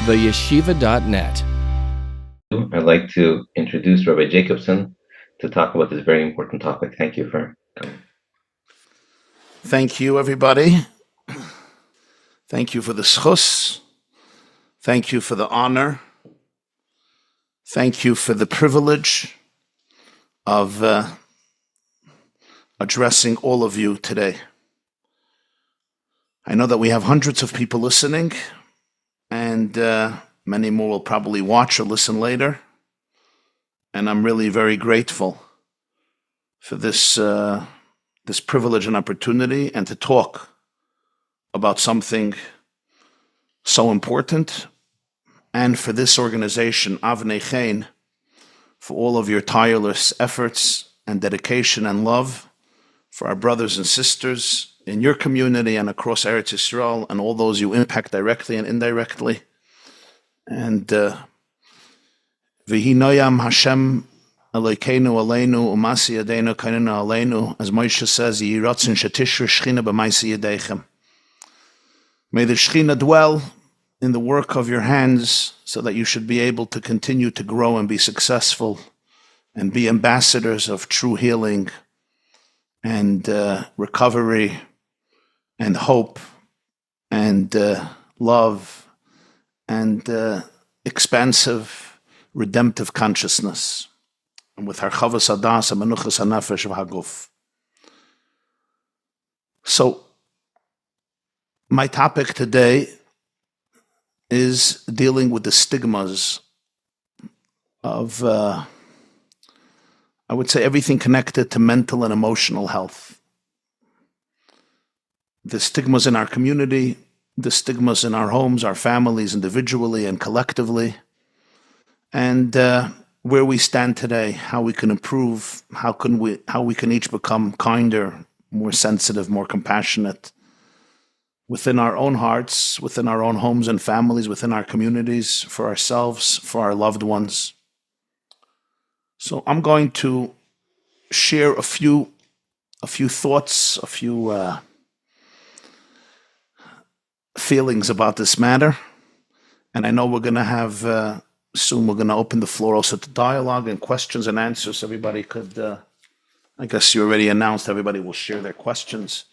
theyeshiva.net. I'd like to introduce Rabbi Jacobson to talk about this very important topic. Thank you for coming. Thank you, everybody. Thank you for the schus. Thank you for the honor. Thank you for the privilege of addressing all of you today. I know that we have hundreds of people listening, and many more will probably watch or listen later. And I'm really very grateful for this privilege and opportunity, and to talk about something so important, and for this organization, Avnei Chen, for all of your tireless efforts and dedication and love for our brothers and sisters in your community and across Eretz Yisrael, and all those you impact directly and indirectly. And V'hi noyam Hashem Elokeinu aleinu umasi yadeinu kainenu aleinu, as Moshe says, Yehi ratzon shetishru shechina b'maisi yadeichem. May the Shekhinah dwell in the work of your hands, so that you should be able to continue to grow and be successful and be ambassadors of true healing and recovery and hope and love and expansive redemptive consciousness, and with harchavas hadas and menuchas hanefesh v'haguf. So, my topic today is dealing with the stigmas of, I would say, everything connected to mental and emotional health. The stigmas in our community, the stigmas in our homes, our families, individually and collectively, and where we stand today, how we can improve, how we can each become kinder, more sensitive, more compassionate, within our own hearts, within our own homes and families, within our communities, for ourselves, for our loved ones. So I'm going to share a few thoughts, a few feelings about this matter. And I know we're going to have, soon we're going to open the floor also to dialogue and questions and answers. Everybody could, I guess you already announced, everybody will share their questions,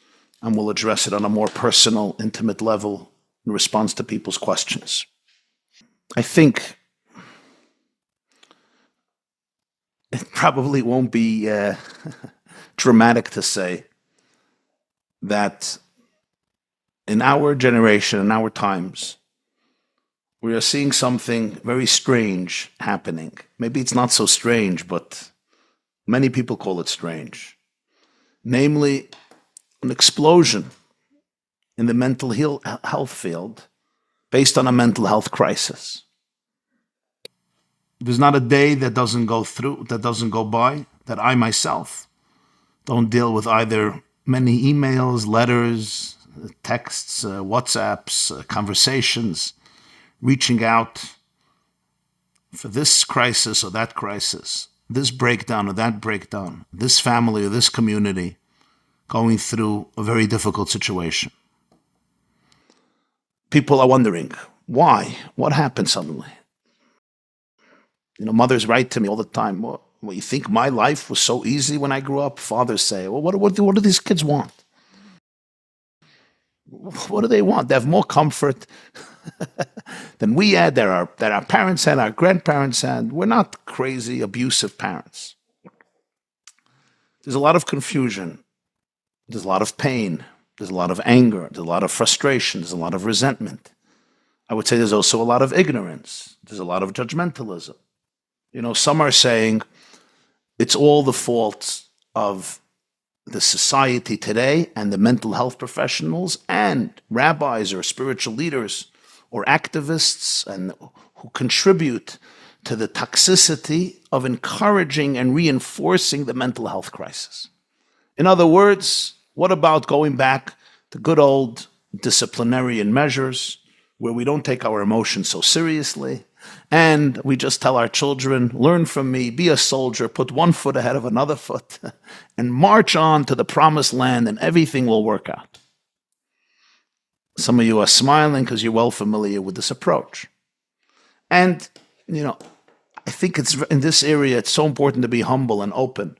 and we'll address it on a more personal, intimate level in response to people's questions. I think it probably won't be dramatic to say that in our generation, in our times, we are seeing something very strange happening. Maybe it's not so strange, but many people call it strange. Namely, an explosion in the mental health field based on a mental health crisis. There's not a day that doesn't go by that I myself don't deal with either many emails, letters, texts, WhatsApps, conversations, reaching out for this crisis or that crisis, this breakdown or that breakdown, this family or this community going through a very difficult situation. People are wondering, why? What happened suddenly? You know, mothers write to me all the time, well, you think my life was so easy when I grew up? Fathers say, well, what do these kids want? What do they want? They have more comfort than we had, that our parents had, our grandparents had. We're not crazy, abusive parents. There's a lot of confusion. There's a lot of pain. There's a lot of anger. There's a lot of frustration. There's a lot of resentment. I would say there's also a lot of ignorance. There's a lot of judgmentalism. You know, some are saying it's all the fault of the society today and the mental health professionals and rabbis or spiritual leaders or activists and who contribute to the toxicity of encouraging and reinforcing the mental health crisis. In other words, what about going back to good old disciplinarian measures where we don't take our emotions so seriously and we just tell our children, learn from me, be a soldier, put one foot ahead of another foot and march on to the promised land and everything will work out. Some of you are smiling because you're well familiar with this approach. And, I think it's in this area, it's so important to be humble and open.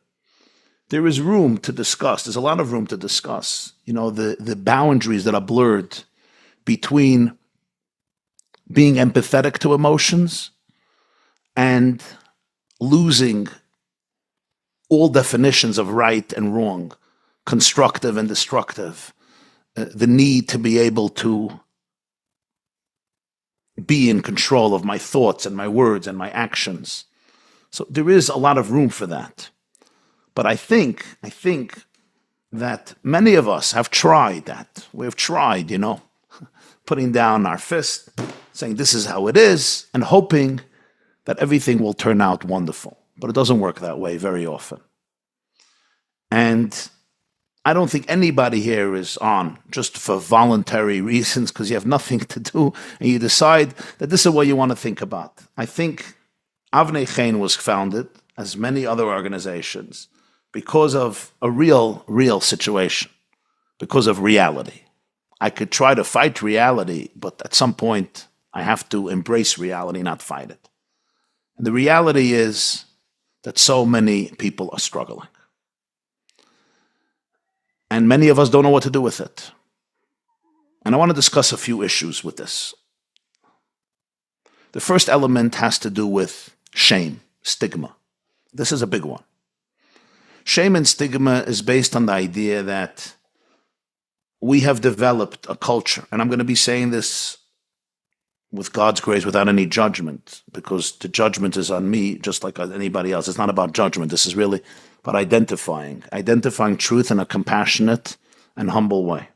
There is room to discuss. There's a lot of room to discuss, the boundaries that are blurred between being empathetic to emotions and losing all definitions of right and wrong, constructive and destructive, the need to be able to be in control of my thoughts and my words and my actions. So there is a lot of room for that. But I think that many of us have tried that. We've tried, putting down our fist, saying this is how it is, and hoping that everything will turn out wonderful. But it doesn't work that way very often. And I don't think anybody here is on just for voluntary reasons because you have nothing to do and you decide that this is what you want to think about. I think Avnei Chaim was founded, as many other organizations, because of a real situation, because of reality. I could try to fight reality, but at some point I have to embrace reality, not fight it. And the reality is that so many people are struggling. And many of us don't know what to do with it. And I want to discuss a few issues with this. The first element has to do with shame, stigma. This is a big one. Shame and stigma is based on the idea that we have developed a culture, and I'm going to be saying this with God's grace without any judgment, because the judgment is on me just like anybody else. It's not about judgment. This is really about identifying truth in a compassionate and humble way.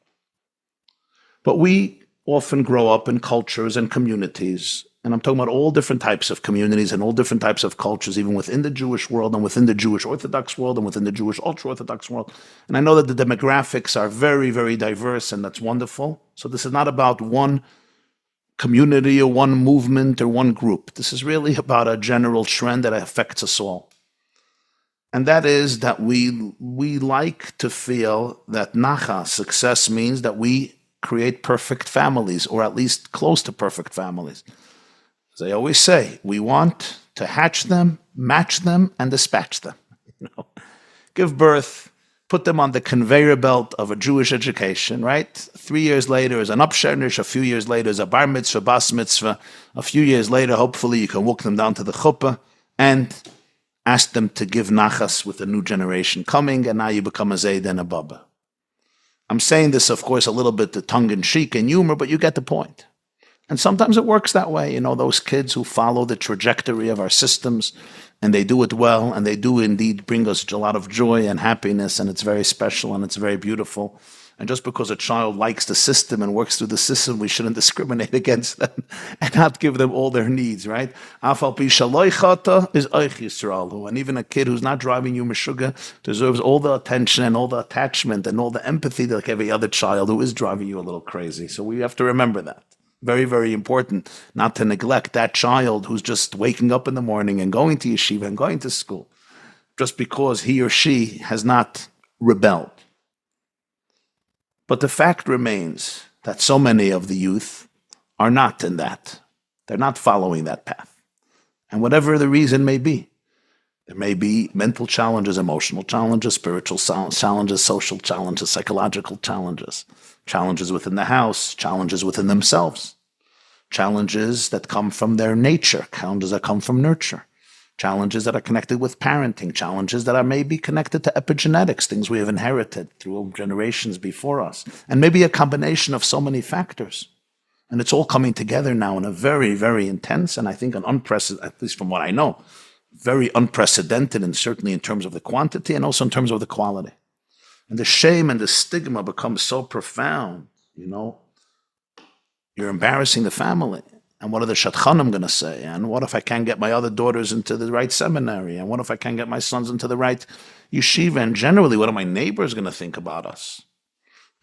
But we often grow up in cultures and communities, and I'm talking about all different types of communities and all different types of cultures, even within the Jewish world and within the Jewish Orthodox world and within the Jewish ultra-Orthodox world. And I know that the demographics are very, very diverse, and that's wonderful. So this is not about one community or one movement or one group. This is really about a general trend that affects us all. And that is that we like to feel that nacha, success, means that we create perfect families, or at least close to perfect families. As I always say, we want to hatch them, match them, and dispatch them. Give birth, put them on the conveyor belt of a Jewish education, right? 3 years later is an upshernish, a few years later is a bar mitzvah, bas mitzvah. A few years later, hopefully you can walk them down to the chuppah and ask them to give nachas with the new generation coming, and now you become a zayd and a baba. I'm saying this, of course, a little bit to tongue-in-cheek and humor, but you get the point. And sometimes it works that way. Those kids who follow the trajectory of our systems, and they do it well, and they do indeed bring us a lot of joy and happiness, and it's very special and it's very beautiful. And just because a child likes the system and works through the system, we shouldn't discriminate against them and not give them all their needs, right? Afal pi shaloi chata is oich Yisraelu. And even a kid who's not driving you meshuga deserves all the attention and all the attachment and all the empathy like every other child who is driving you a little crazy. So we have to remember that. Very, very important not to neglect that child who's just waking up in the morning and going to yeshiva and going to school just because he or she has not rebelled. But the fact remains that so many of the youth are not in that. They're not following that path. And whatever the reason may be, there may be mental challenges, emotional challenges, spiritual challenges, social challenges, psychological challenges, challenges within the house, challenges within themselves, challenges that come from their nature, challenges that come from nurture, challenges that are connected with parenting, challenges that are maybe connected to epigenetics, things we have inherited through generations before us, and maybe a combination of so many factors. And it's all coming together now in a very, very intense, and I think an unprecedented, at least from what I know, very unprecedented, and certainly in terms of the quantity and also in terms of the quality. And the shame and the stigma becomes so profound, You're embarrassing the family. And what are the shadchanim going to say? And what if I can't get my other daughters into the right seminary? And what if I can't get my sons into the right yeshiva? And generally, what are my neighbors going to think about us?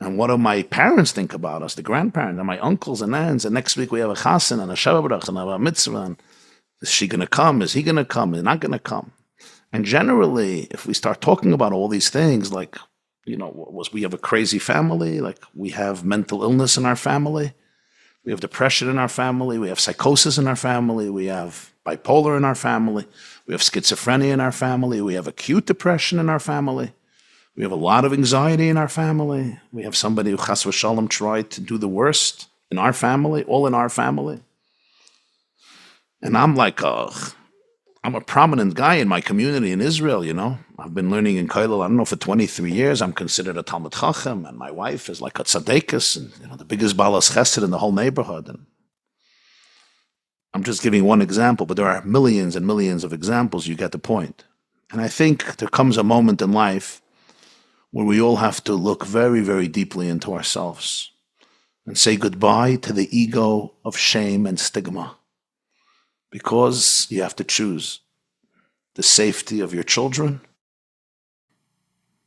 And what do my parents think about us, the grandparents, and my uncles and aunts? And next week we have a chasen and a shabbat and a mitzvah. And is she going to come? Is he going to come? Is he not going to come? And generally, if we start talking about all these things, like, we have a crazy family, like we have mental illness in our family, We have depression in our family. We have psychosis in our family. We have bipolar in our family. We have schizophrenia in our family. We have acute depression in our family. We have a lot of anxiety in our family. We have somebody who, chas v'shalom, tried to do the worst in our family, all in our family. And I'm like, I'm a prominent guy in my community in Israel, you know. I've been learning in Kollel, I don't know, for 23 years. I'm considered a Talmud Chacham, and my wife is like a tzaddikus, and you know, the biggest balas chesed in the whole neighborhood. And I'm just giving one example, but there are millions and millions of examples. You get the point. And I think there comes a moment in life where we all have to look very, very deeply into ourselves and say goodbye to the ego of shame and stigma. Because you have to choose the safety of your children,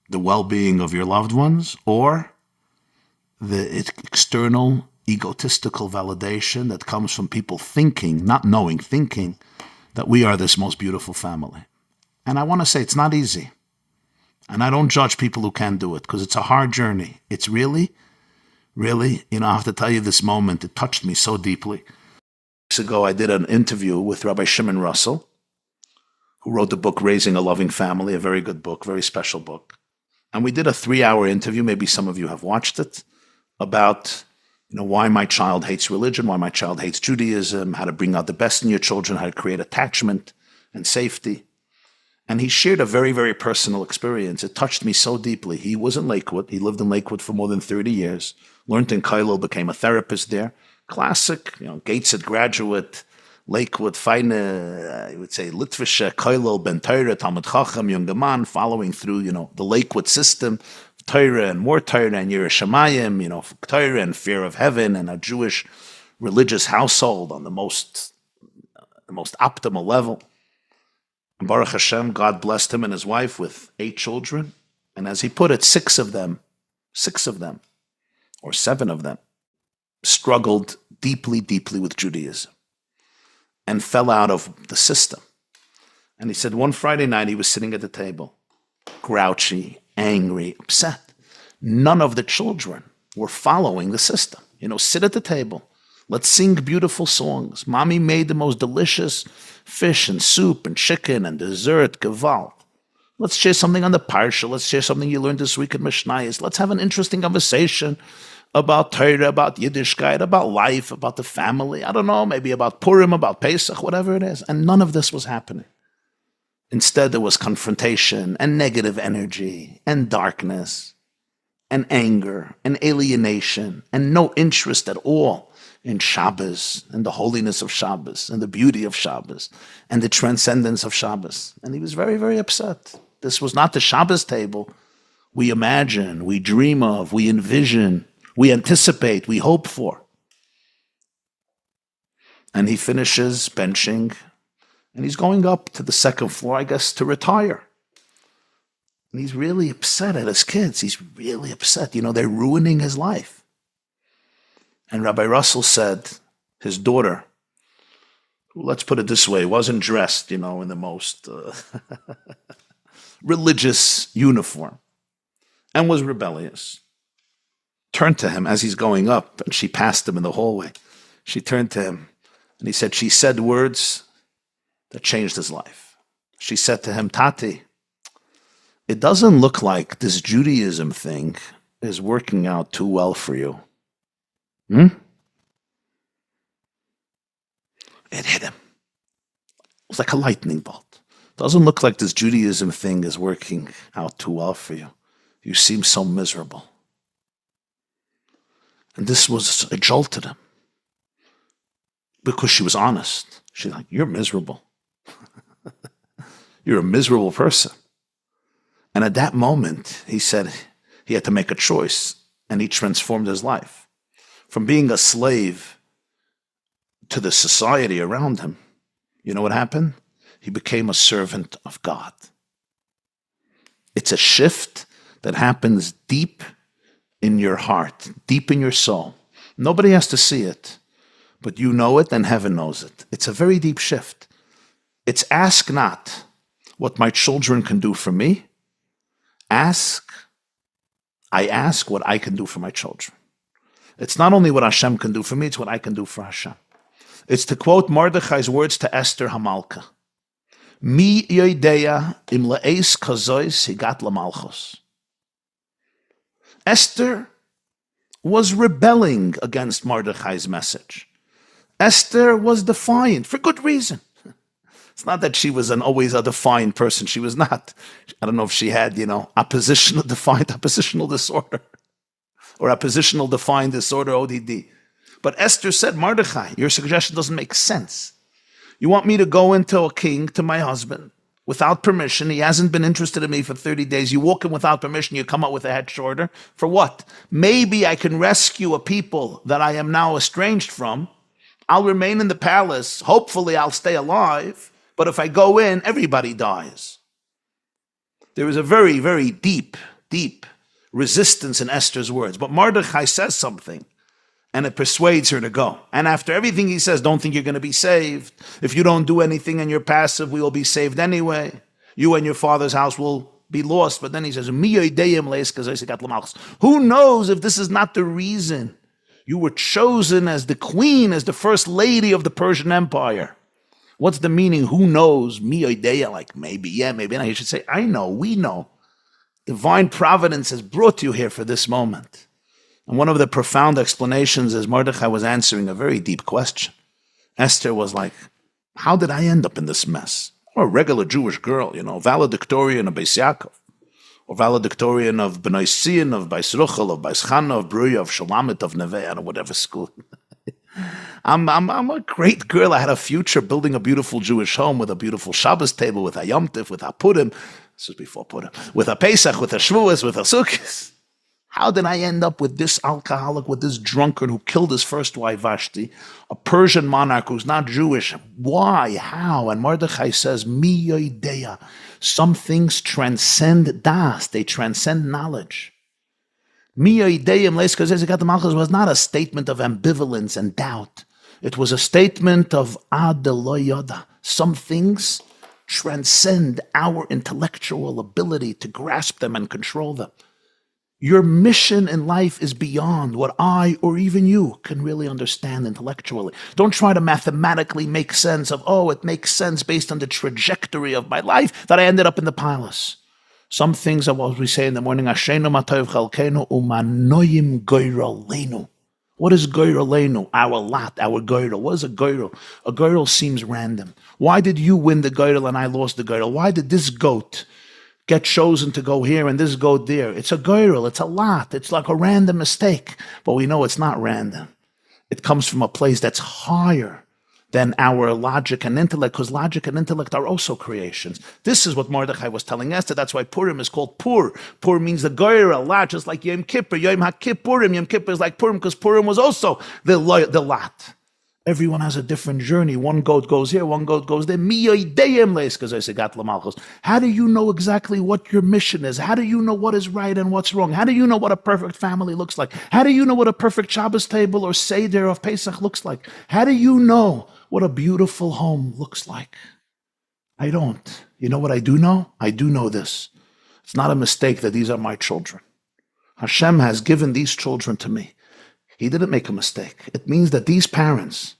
the well-being of your loved ones, or the external egotistical validation that comes from people thinking, not knowing, thinking that we are this most beautiful family. And I want to say it's not easy. And I don't judge people who can't do it, because it's a hard journey. It's really, really, you know, I have to tell you this moment, it touched me so deeply. Weeks ago, I did an interview with Rabbi Shimon Russell, who wrote the book Raising a Loving Family, a very good book, very special book. And we did a 3-hour interview, maybe some of you have watched it, about, you know, why my child hates religion, why my child hates Judaism, how to bring out the best in your children, how to create attachment and safety. And he shared a very, very personal experience. It touched me so deeply. He was in Lakewood. He lived in Lakewood for more than 30 years, learned in Kollel, became a therapist there. Classic, you know, Gateshead graduate, Lakewood, feine, I would say, Litvische, Kollel, Ben Torah, Talmud Chacham, Junger Mann, following through, you know, the Lakewood system, Torah and more Torah and Yiras Shamayim, you know, Torah and fear of heaven, and a Jewish religious household on the most optimal level. And Baruch Hashem, God blessed him and his wife with 8 children. And as he put it, 6 of them, or 7 of them, struggled deeply, deeply with Judaism and fell out of the system. And he said one Friday night he was sitting at the table, grouchy, angry, upset. None of the children were following the system. You know, sit at the table. Let's sing beautiful songs. Mommy made the most delicious fish and soup and chicken and dessert, gewalt. Let's share something on the Parsha. Let's share something you learned this week at Mishnayos. Let's have an interesting conversation about Torah, about Yiddishkeit, about life, about the family. I don't know, maybe about Purim, about Pesach, whatever it is. And none of this was happening. Instead, there was confrontation and negative energy and darkness and anger and alienation and no interest at all in Shabbos and the holiness of Shabbos and the beauty of Shabbos and the transcendence of Shabbos. And he was very, very upset. This was not the Shabbos table we imagine, we dream of, we envision, we anticipate, we hope for. And he finishes benching, and he's going up to the 2nd floor, I guess, to retire. And he's really upset at his kids. He's really upset. You know, they're ruining his life. And Rabbi Russell said his daughter, who, let's put it this way, wasn't dressed, you know, in the most religious uniform and was rebellious, turned to him as he's going up, and she passed him in the hallway. She turned to him, and he said, she said words that changed his life. She said to him, Tati, it doesn't look like this Judaism thing is working out too well for you. It hit him. It was like a lightning bolt. Doesn't look like this Judaism thing is working out too well for you. You seem so miserable. And this was, it jolted him. Because she was honest. She's like, you're miserable. You're a miserable person. And at that moment, he said he had to make a choice, and he transformed his life. From being a slave to the society around him, you know what happened? He became a servant of God. It's a shift that happens deep in your heart, deep in your soul. Nobody has to see it, but you know it and heaven knows it. It's a very deep shift. It's ask not what my children can do for me. I ask what I can do for my children. It's not only what Hashem can do for me, it's what I can do for Hashem. It's to quote Mordechai's words to Esther Hamalka. Mi yoideya im le'eis kazois higat lamalchos. Esther was rebelling against Mordechai's message. Esther was defiant for good reason. It's not that she was always a defiant person. She was not. I don't know if she had, oppositional disorder or oppositional defiant disorder, ODD. But Esther said, Mordechai, your suggestion doesn't make sense. You want me to go into a king, to my husband, without permission. He hasn't been interested in me for 30 days. You walk in without permission. You come out with a head shorter. For what? Maybe I can rescue a people that I am now estranged from. I'll remain in the palace. Hopefully I'll stay alive. But if I go in, everybody dies. There is a very, very deep resistance in Esther's words. But Mordechai says something, and it persuades her to go. And after everything he says, don't think you're going to be saved. If you don't do anything and you're passive, we will be saved anyway. You and your father's house will be lost. But then he says, who knows if this is not the reason you were chosen as the queen, as the first lady of the Persian Empire? What's the meaning? Who knows? Like maybe, yeah, maybe not. You should say, I know, we know. Divine providence has brought you here for this moment. And one of the profound explanations is Mordechai was answering a very deep question. Esther was like, how did I end up in this mess? I'm a regular Jewish girl, valedictorian of Beis Yaakov, or valedictorian of Bnei Sion, of Beis Ruchel, of Beis Chana, of Bruya, of Shulamit, of Neve, I don't know, whatever school. I'm a great girl. I had a future building a beautiful Jewish home with a beautiful Shabbos table, with a Yom Tov, with a Purim. This was before Purim. With a Pesach, with a Shavuos, with a Sukkot. How did I end up with this alcoholic, with this drunkard who killed his first wife, Vashti, a Persian monarch who's not Jewish? Why? How? And Mordechai says, Mi yoideya. Some things transcend das. They transcend knowledge. Mi yoideyim leis malchus was not a statement of ambivalence and doubt. It was a statement of ad lo yoda. Some things transcend our intellectual ability to grasp them and control them. Your mission in life is beyond what I or even you can really understand intellectually. Don't try to mathematically make sense of, it makes sense based on the trajectory of my life that I ended up in the palace. Some things are what we say in the morning, Ashenu matov chalkenu umanoyim goyrolenu. What is goyrolenu? Our lot, our goyrol. What is a goyrol? A goyrol seems random. Why did you win the goyrol and I lost the goyrol? Why did this goat get chosen to go here and this goat there? It's a goyrol. It's a lot. It's like a random mistake. But we know it's not random. It comes from a place that's higher than our logic and intellect, because logic and intellect are also creations. This is what Mordechai was telling Esther. That's why Purim is called Pur. Pur means the goyrol, lot, just like Yom Kippur. Yom HaKippurim. Yom Kippur is like Purim, because Purim was also the lot. Everyone has a different journey. One goat goes here, one goat goes there. How do you know exactly what your mission is? How do you know what is right and what's wrong? How do you know what a perfect family looks like? How do you know what a perfect Shabbos table or Seder of Pesach looks like? How do you know what a beautiful home looks like? I don't. You know what I do know? I do know this. It's not a mistake that these are my children. Hashem has given these children to me. He didn't make a mistake. It means that these parents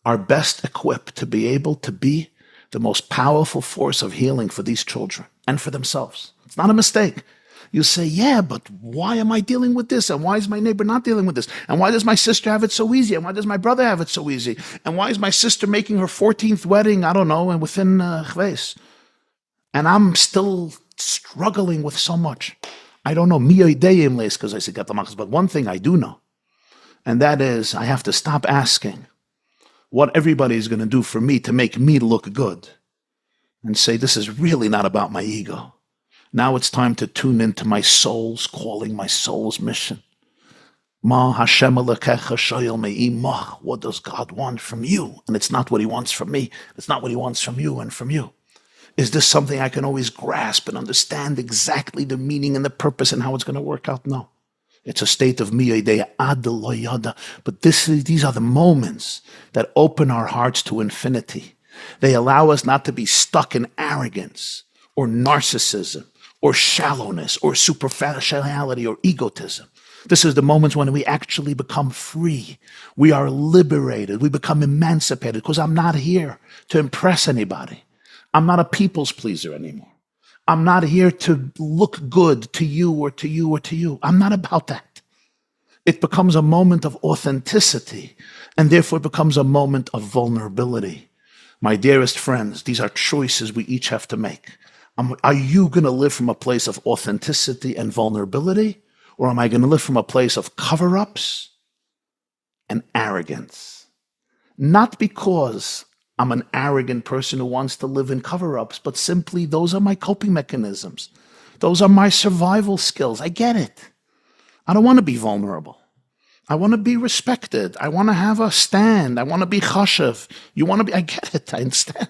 are best equipped to be able to be the most powerful force of healing for these children and for themselves. It's not a mistake. You say, yeah, but why am I dealing with this? And why is my neighbor not dealing with this? And why does my sister have it so easy? And why does my brother have it so easy? And why is my sister making her 14th wedding, I don't know, and within Chves? And I'm still struggling with so much. I don't know. But one thing I do know, and that is I have to stop asking what everybody is going to do for me to make me look good and say, this is really not about my ego. Now it's time to tune into my soul's calling, my soul's mission. What does God want from you? And it's not what he wants from me. It's not what he wants from you and from you. Is this something I can always grasp and understand exactly the meaning and the purpose and how it's going to work out? No. It's a state of miyadeya ad lo yada. But these are the moments that open our hearts to infinity. They allow us not to be stuck in arrogance or narcissism or shallowness or superficiality or egotism. This is the moments when we actually become free. We are liberated. We become emancipated because I'm not here to impress anybody. I'm not a people's pleaser anymore. I'm not here to look good to you or to you or to you. I'm not about that. It becomes a moment of authenticity, and therefore it becomes a moment of vulnerability. My dearest friends, these are choices we each have to make. Are you going to live from a place of authenticity and vulnerability, or am I going to live from a place of cover-ups and arrogance? Not because I'm an arrogant person who wants to live in cover-ups, but simply those are my coping mechanisms. Those are my survival skills. I get it. I don't want to be vulnerable. I want to be respected. I want to have a stand. I want to be chashav. You want to be, I get it. I understand.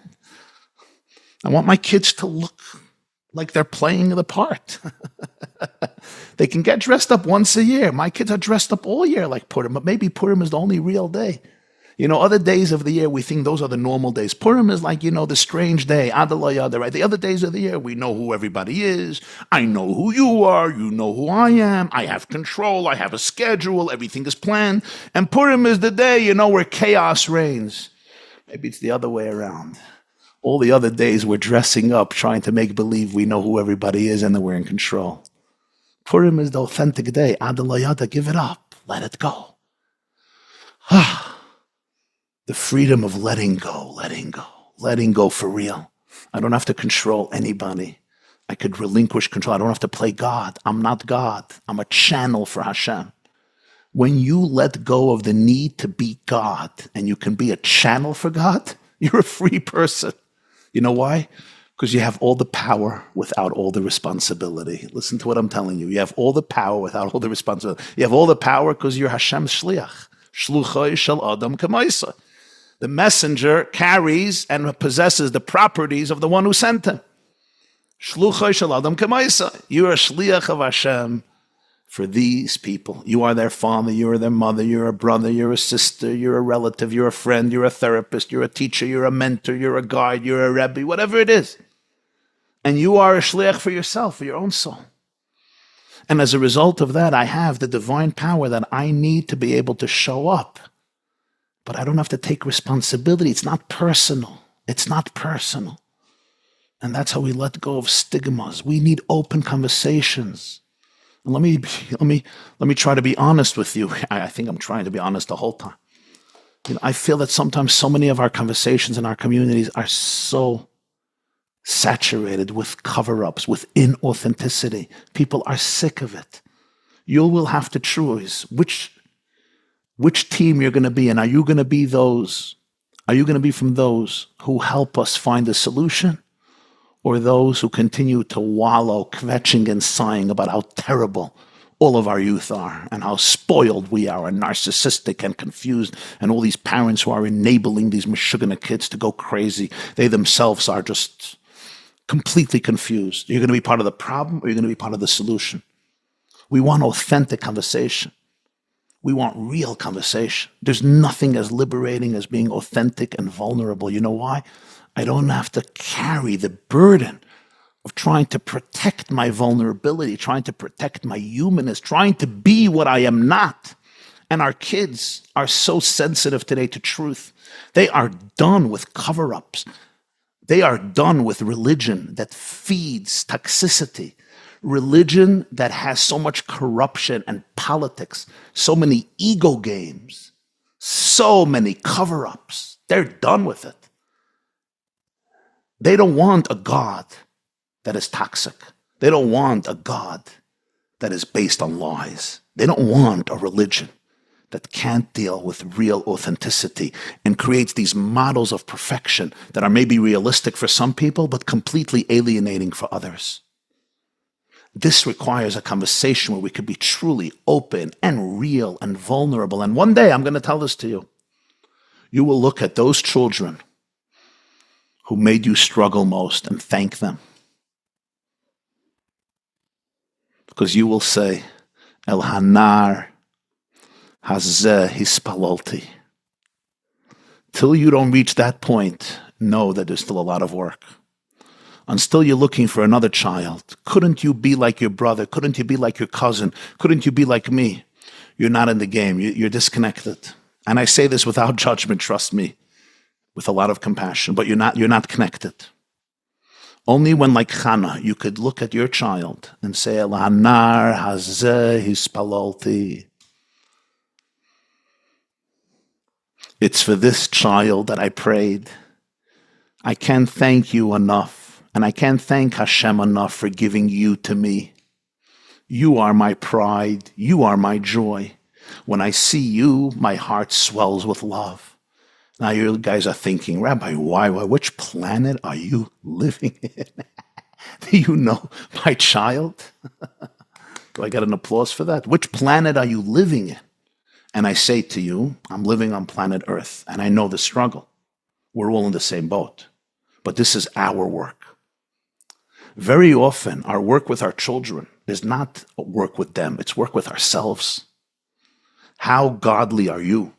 I want my kids to look like they're playing the part. They can get dressed up once a year. My kids are dressed up all year like Purim, but maybe Purim is the only real day. Other days of the year, we think those are the normal days. Purim is like, the strange day, Adalayada, right? The other days of the year, we know who everybody is. I know who you are. You know who I am. I have control. I have a schedule. Everything is planned. And Purim is the day, where chaos reigns. Maybe it's the other way around. All the other days, we're dressing up, trying to make believe we know who everybody is and that we're in control. Purim is the authentic day. Adalayada, give it up. Let it go. The freedom of letting go for real. I don't have to control anybody. I could relinquish control. I don't have to play God. I'm not God. I'm a channel for Hashem. When you let go of the need to be God and you can be a channel for God, you're a free person. You know why? Because you have all the power without all the responsibility. Listen to what I'm telling you. You have all the power without all the responsibility. You have all the power because you're Hashem's shliach. Shluchai shel Adam k'maisa. The messenger carries and possesses the properties of the one who sent him. Shluchai shel Adam k'maisa. You are a shliach of Hashem for these people. You are their father, you are their mother, you're a brother, you're a sister, you're a relative, you're a friend, you're a therapist, you're a teacher, you're a mentor, you're a guide, you're a rebbe, whatever it is. And you are a shliach for yourself, for your own soul. And as a result of that, I have the divine power that I need to be able to show up. But I don't have to take responsibility. It's not personal. It's not personal. And that's how we let go of stigmas. We need open conversations. And let me try to be honest with you. I think I'm trying to be honest the whole time. I feel that sometimes so many of our conversations in our communities are so saturated with cover-ups, with inauthenticity. People are sick of it. You will have to choose which team you're going to be in. Are you going to be from those who help us find a solution, or those who continue to wallow, kvetching and sighing about how terrible all of our youth are and how spoiled we are and narcissistic and confused, and all these parents who are enabling these meshugana kids to go crazy? They themselves are just completely confused. You're going to be part of the problem, or you're going to be part of the solution. We want authentic conversation. We want real conversation. There's nothing as liberating as being authentic and vulnerable. You know why? I don't have to carry the burden of trying to protect my vulnerability, trying to protect my humanness, trying to be what I am not. And our kids are so sensitive today to truth. They are done with cover-ups. They are done with religion that feeds toxicity. Religion that has so much corruption and politics, so many ego games, so many cover-ups. They're done with it. They don't want a God that is toxic. They don't want a God that is based on lies. They don't want a religion that can't deal with real authenticity and creates these models of perfection that are maybe realistic for some people, but completely alienating for others. This requires a conversation where we could be truly open and real and vulnerable. And one day, I'm going to tell this to you. You will look at those children who made you struggle most and thank them. Because you will say, El Hanar Hazeh Hispalolti. Till you don't reach that point, know that there's still a lot of work. and still you're looking for another child. Couldn't you be like your brother? Couldn't you be like your cousin? Couldn't you be like me? You're not in the game. You're disconnected. And I say this without judgment, trust me, with a lot of compassion, but you're not connected. Only when, like Chana, you could look at your child and say, El hanar hazeh hispalolti. It's for this child that I prayed. I can't thank you enough, and I can't thank Hashem enough for giving you to me. You are my pride. You are my joy. When I see you, my heart swells with love. Now you guys are thinking, Rabbi, why? Which planet are you living in? Do you know my child? Do I get an applause for that? Which planet are you living in? And I say to you, I'm living on planet Earth, and I know the struggle. We're all in the same boat. But this is our work. Very often, our work with our children is not work with them, it's work with ourselves. How godly are you?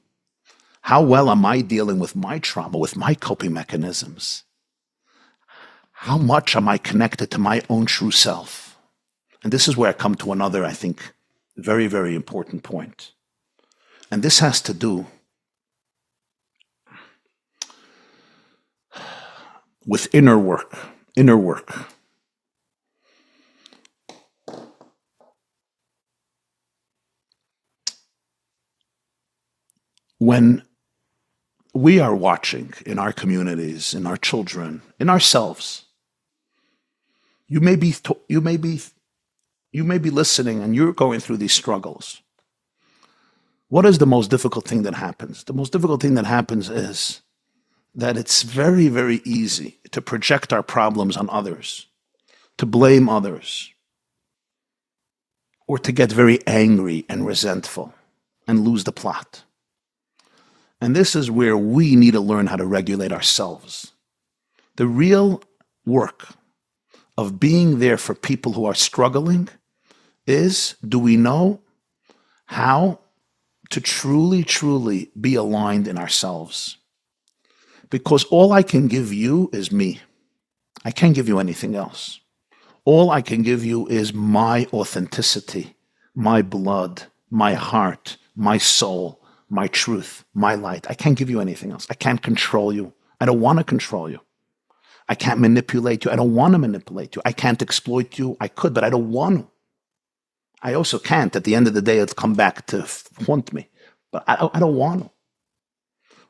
How well am I dealing with my trauma, with my coping mechanisms? How much am I connected to my own true self? And this is where I come to another, I think, very, very important point. And this has to do with inner work. Inner work. When we are watching in our communities, in our children, in ourselves, you may be listening and you're going through these struggles. What is the most difficult thing that happens? The most difficult thing that happens is that it's very, very easy to project our problems on others, to blame others, or to get very angry and resentful and lose the plot. And this is where we need to learn how to regulate ourselves. The real work of being there for people who are struggling is, do we know how to truly, truly be aligned in ourselves? Because all I can give you is me. I can't give you anything else. All I can give you is my authenticity, my blood, my heart, my soul, my truth, my light. I can't give you anything else. I can't control you. I don't want to control you. I can't manipulate you. I don't want to manipulate you. I can't exploit you. I could, but I don't want to. I also can't. At the end of the day, it'll come back to haunt me. But I don't want to.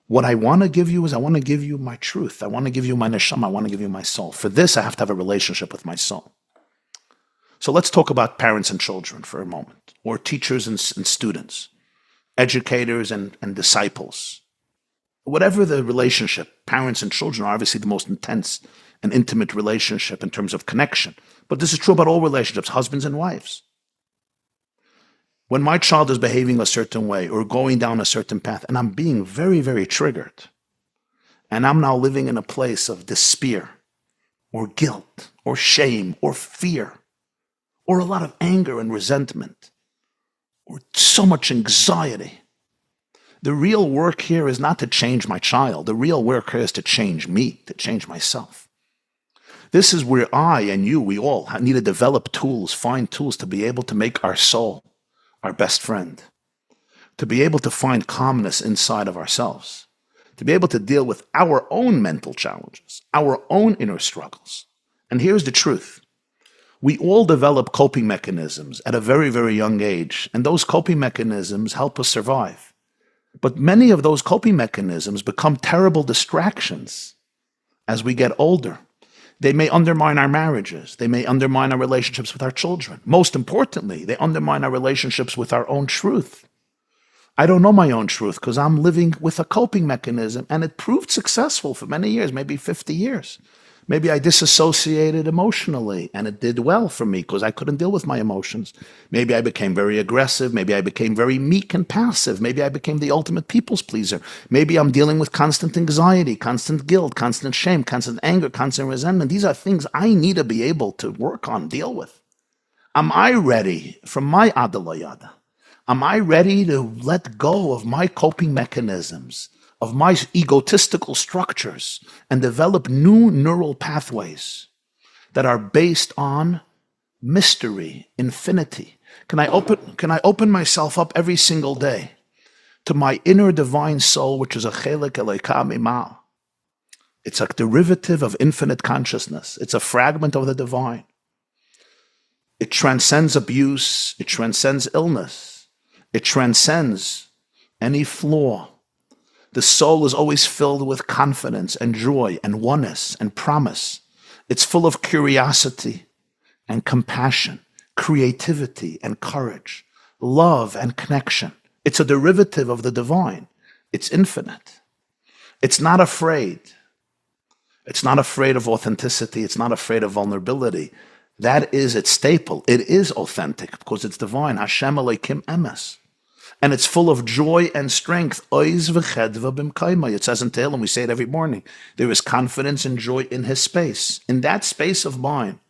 What I want to give you is I want to give you my truth. I want to give you my neshama. I want to give you my soul. For this, I have to have a relationship with my soul. So let's talk about parents and children for a moment, or teachers and students, educators and disciples. Whatever the relationship, parents and children are obviously the most intense and intimate relationship in terms of connection. But this is true about all relationships, husbands and wives. When my child is behaving a certain way or going down a certain path, and I'm being very, very triggered, and I'm now living in a place of despair or guilt or shame or fear or a lot of anger and resentment or so much anxiety, the real work here is not to change my child. The real work here is to change me, to change myself. This is where I and you, we all need to develop tools, find tools to be able to make our soul our best friend, to be able to find calmness inside of ourselves, to be able to deal with our own mental challenges, our own inner struggles. And here's the truth. We all develop coping mechanisms at a very, very young age, and those coping mechanisms help us survive. But many of those coping mechanisms become terrible distractions as we get older. They may undermine our marriages. They may undermine our relationships with our children. Most importantly, they undermine our relationships with our own truth. I don't know my own truth because I'm living with a coping mechanism, and it proved successful for many years, maybe 50 years. Maybe I disassociated emotionally, and it did well for me because I couldn't deal with my emotions. Maybe I became very aggressive. Maybe I became very meek and passive. Maybe I became the ultimate people's pleaser. Maybe I'm dealing with constant anxiety, constant guilt, constant shame, constant anger, constant resentment. These are things I need to be able to work on, deal with. Am I ready from my adalayada? Am I ready to let go of my coping mechanisms, of my egotistical structures, and develop new neural pathways that are based on mystery, infinity? Can I open myself up every single day to my inner divine soul, which is a chelik Eloka mimal? It's a derivative of infinite consciousness. It's a fragment of the divine. It transcends abuse. It transcends illness. It transcends any flaw. The soul is always filled with confidence and joy and oneness and promise. It's full of curiosity and compassion, creativity and courage, love and connection. It's a derivative of the divine. It's infinite. It's not afraid. It's not afraid of authenticity. It's not afraid of vulnerability. That is its staple. It is authentic because it's divine. Hashem Elokim Emes. And it's full of joy and strength. Oiz v'chedva b'mkaima. It says in Tehillim, we say it every morning. There is confidence and joy in his space. In that space of mine,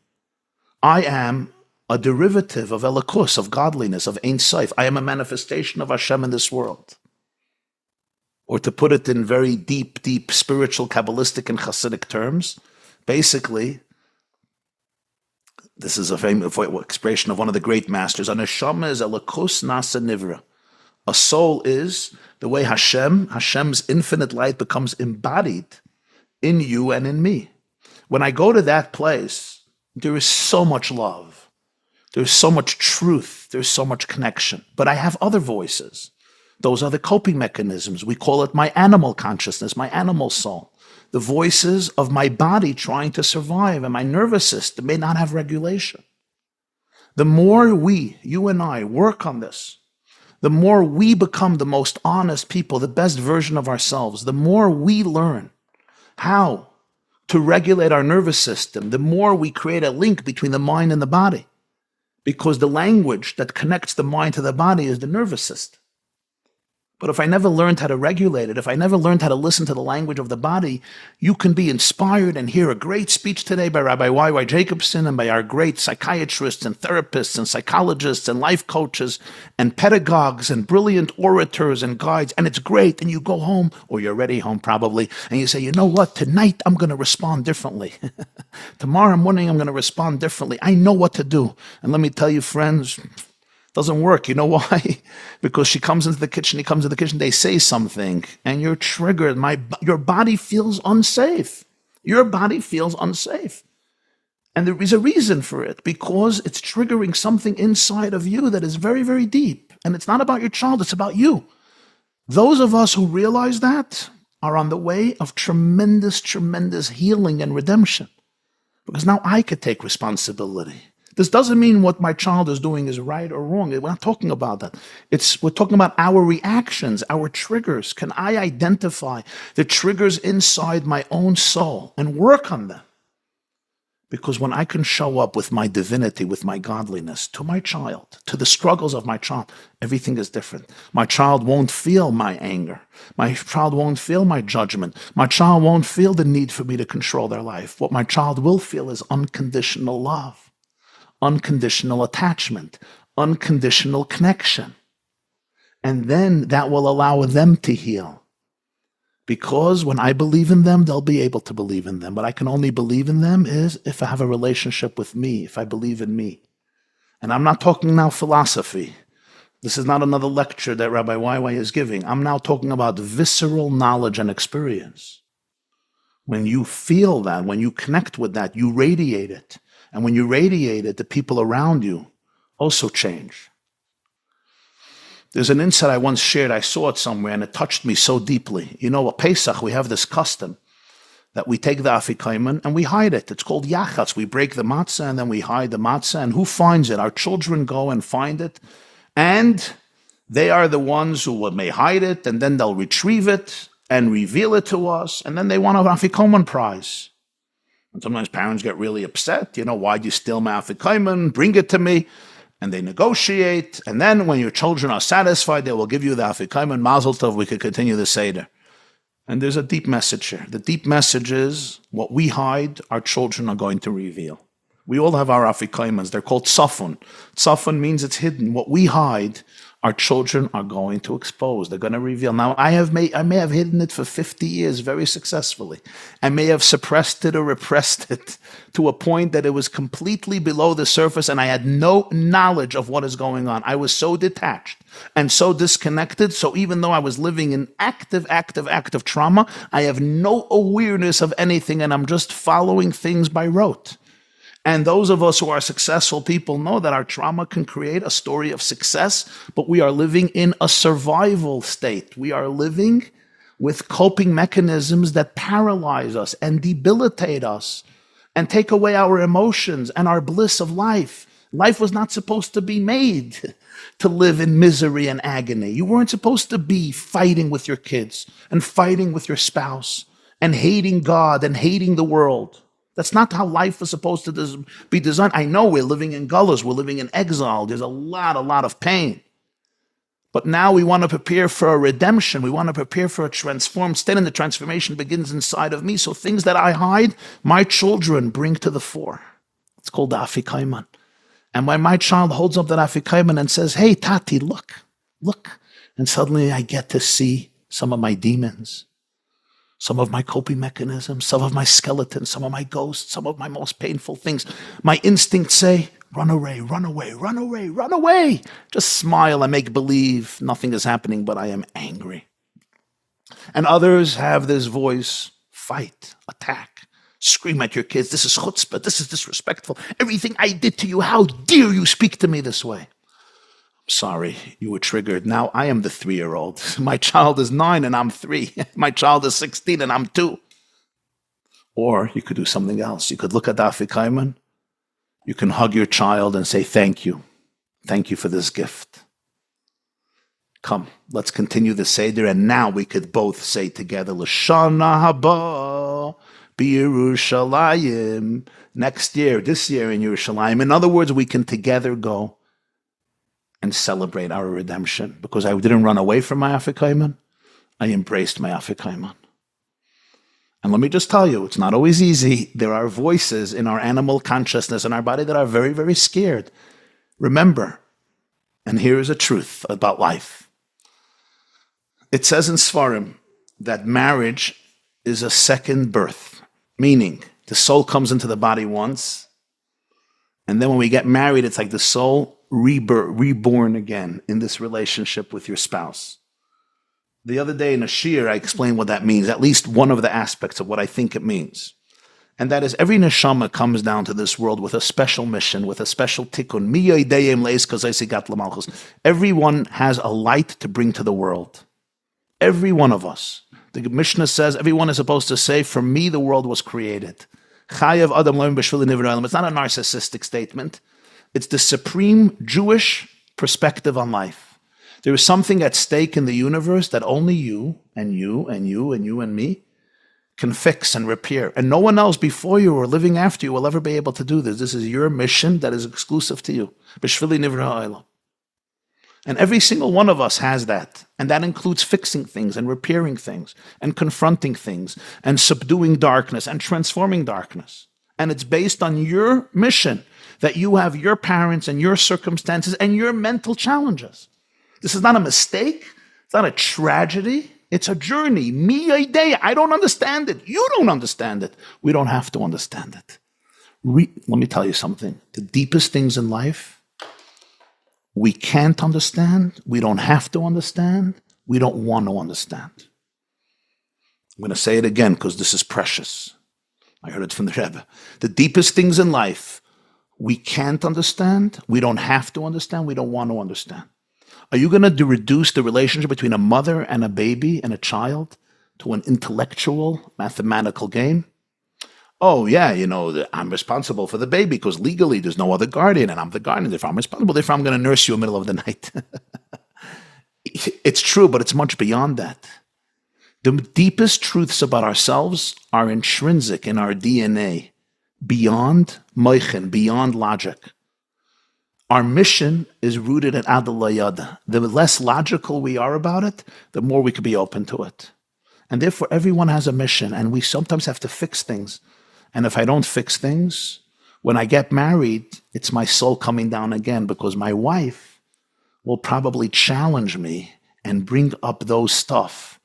I am a derivative of Elokus, of godliness, of Ein Sof. I am a manifestation of Hashem in this world. Or to put it in very deep, deep spiritual, Kabbalistic, and Hasidic terms, basically, this is a famous expression of one of the great masters. A neshama is Elokus nasa nivra. A soul is the way Hashem's infinite light becomes embodied in you and in me. When I go to that place, there is so much love. There's so much truth. There's so much connection. But I have other voices. Those are the coping mechanisms. We call it my animal consciousness, my animal soul. The voices of my body trying to survive, and my nervous system may not have regulation. The more we, you and I, work on this, the more we become the most honest people, the best version of ourselves, the more we learn how to regulate our nervous system, the more we create a link between the mind and the body. Because the language that connects the mind to the body is the nervous system. But if I never learned how to regulate it, if I never learned how to listen to the language of the body, you can be inspired and hear a great speech today by Rabbi Y.Y. Jacobson and by our great psychiatrists and therapists and psychologists and life coaches and pedagogues and brilliant orators and guides. And it's great. And you go home, or you're already home probably, and you say, you know what? Tonight I'm going to respond differently. Tomorrow morning I'm going to respond differently. I know what to do. And let me tell you, friends, doesn't work. You know why? Because she comes into the kitchen, he comes into the kitchen, they say something, and you're triggered. Your body feels unsafe. Your body feels unsafe. And there is a reason for it, because it's triggering something inside of you that is very, very deep. And it's not about your child, it's about you. Those of us who realize that are on the way of tremendous, tremendous healing and redemption. Because now I could take responsibility. This doesn't mean what my child is doing is right or wrong. We're not talking about that. We're talking about our reactions, our triggers. Can I identify the triggers inside my own soul and work on them? Because when I can show up with my divinity, with my godliness, to my child, to the struggles of my child, everything is different. My child won't feel my anger. My child won't feel my judgment. My child won't feel the need for me to control their life. What my child will feel is unconditional love. Unconditional attachment, unconditional connection. And then that will allow them to heal. Because when I believe in them, they'll be able to believe in them. But I can only believe in them is if I have a relationship with me, if I believe in me. And I'm not talking now philosophy. This is not another lecture that Rabbi YY is giving. I'm now talking about visceral knowledge and experience. When you feel that, when you connect with that, you radiate it. And when you radiate it, the people around you also change. There's an insight I once shared. I saw it somewhere, and it touched me so deeply. You know, at Pesach, we have this custom that we take the afikomen and we hide it. It's called yachatz. We break the matzah, and then we hide the matzah. And who finds it? Our children go and find it. And they are the ones who may hide it, and then they'll retrieve it and reveal it to us. And then they want an afikomen prize. And sometimes parents get really upset. You know, why'd you steal my afikomen? Bring it to me. And they negotiate. And then when your children are satisfied, they will give you the afikomen. Mazel tov, we could continue the Seder. And there's a deep message here. The deep message is what we hide, our children are going to reveal. We all have our afikoimans. They're called tzafun. Tzafun means it's hidden. What we hide, our children are going to expose. They're going to reveal. Now, I may have hidden it for 50 years very successfully. I may have suppressed it or repressed it to a point that it was completely below the surface and I had no knowledge of what is going on. I was so detached and so disconnected. So even though I was living in active trauma, I have no awareness of anything and I'm just following things by rote. And those of us who are successful people know that our trauma can create a story of success, but we are living in a survival state. We are living with coping mechanisms that paralyze us and debilitate us and take away our emotions and our bliss of life. Life was not supposed to be made to live in misery and agony. You weren't supposed to be fighting with your kids and fighting with your spouse and hating God and hating the world. That's not how life is supposed to be designed. I know we're living in gullahs, we're living in exile. There's a lot of pain. But now we want to prepare for a redemption. We want to prepare for a transformed state, and the transformation begins inside of me. So things that I hide, my children bring to the fore. It's called the afikaiman. And when my child holds up that afikaiman and says, hey, Tati, look. And suddenly I get to see some of my demons, some of my coping mechanisms, some of my skeletons, some of my ghosts, some of my most painful things. My instincts say, run away, run away, run away, run away. Just smile and make believe nothing is happening, but I am angry. And others have this voice, fight, attack, scream at your kids. This is chutzpah, this is disrespectful. Everything I did to you, how dare you speak to me this way? Sorry, you were triggered. Now I am the 3-year-old. My child is 9 and I'm 3. My child is 16 and I'm 2. Or you could do something else. You could look at the afikaiman. You can hug your child and say, thank you. Thank you for this gift. Come, let's continue the Seder. And now we could both say together, L'shana haba b'Yerushalayim. Next year, this year in Yerushalayim. In other words, we can together go and celebrate our redemption, because I didn't run away from my afikaiman. I embraced my afikaiman. And let me just tell you, it's not always easy. There are voices in our animal consciousness in our body that are very, very scared. Remember, and here is a truth about life. It says in Sfarim that marriage is a second birth, meaning the soul comes into the body once, and then when we get married, it's like the soul reborn again in this relationship with your spouse. The other day in a shir, I explained what that means, at least one of the aspects of what I think it means. And that is, every neshama comes down to this world with a special mission, with a special tikkun. Everyone has a light to bring to the world. Every one of us. The Mishnah says, everyone is supposed to say, for me the world was created. It's not a narcissistic statement. It's the supreme Jewish perspective on life. There is something at stake in the universe that only you and you and you and you and me can fix and repair. And no one else before you or living after you will ever be able to do this. This is your mission that is exclusive to you. And every single one of us has that. And that includes fixing things and repairing things and confronting things and subduing darkness and transforming darkness. And it's based on your mission, that you have your parents and your circumstances and your mental challenges. This is not a mistake. It's not a tragedy. It's a journey. I don't understand it. You don't understand it. We don't have to understand it. Let me tell you something. The deepest things in life, we can't understand. We don't have to understand. We don't want to understand. I'm going to say it again because this is precious. I heard it from the Rebbe. The deepest things in life, we can't understand. We don't have to understand. We don't want to understand. Are you going to reduce the relationship between a mother and a baby and a child to an intellectual, mathematical game? Oh, yeah, I'm responsible for the baby because legally there's no other guardian and I'm the guardian. If I'm responsible, if I'm going to nurse you in the middle of the night. It's true, but it's much beyond that. The deepest truths about ourselves are intrinsic in our DNA, beyond moichin, beyond logic. Our mission is rooted in Adalayada. The less logical we are about it, the more we could be open to it. And therefore, everyone has a mission, and we sometimes have to fix things. And if I don't fix things, When I get married, it's my soul coming down again because my wife will probably challenge me and bring up those stuff.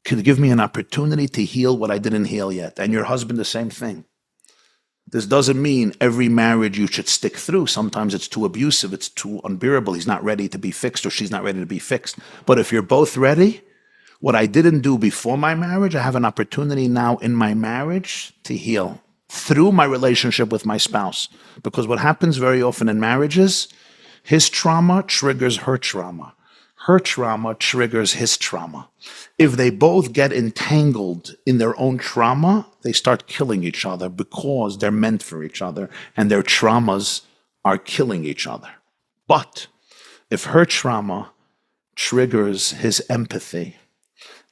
Could give me an opportunity to heal what I didn't heal yet. And your husband, the same thing. This doesn't mean every marriage you should stick through. Sometimes it's too abusive, it's too unbearable. He's not ready to be fixed or she's not ready to be fixed. But if you're both ready, what I didn't do before my marriage, I have an opportunity now in my marriage to heal through my relationship with my spouse. Because what happens very often in marriages, his trauma triggers her trauma. Her trauma triggers his trauma. If they both get entangled in their own trauma, they start killing each other because they're meant for each other and their traumas are killing each other. But if her trauma triggers his empathy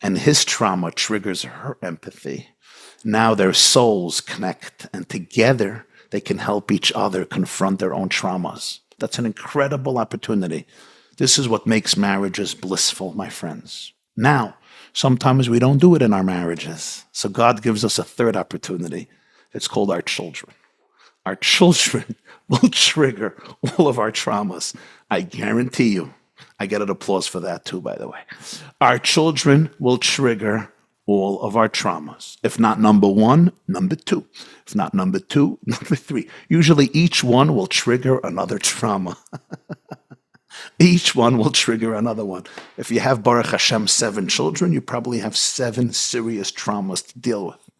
and his trauma triggers her empathy, now their souls connect and together they can help each other confront their own traumas. That's an incredible opportunity. This is what makes marriages blissful, my friends. Now, sometimes we don't do it in our marriages. So God gives us a third opportunity. It's called our children. Our children will trigger all of our traumas. I guarantee you. I get an applause for that too, by the way. Our children will trigger all of our traumas. If not number one, number two. If not number two, number three. Usually each one will trigger another trauma. Each one will trigger another one. If you have, Baruch Hashem, 7 children, you probably have 7 serious traumas to deal with.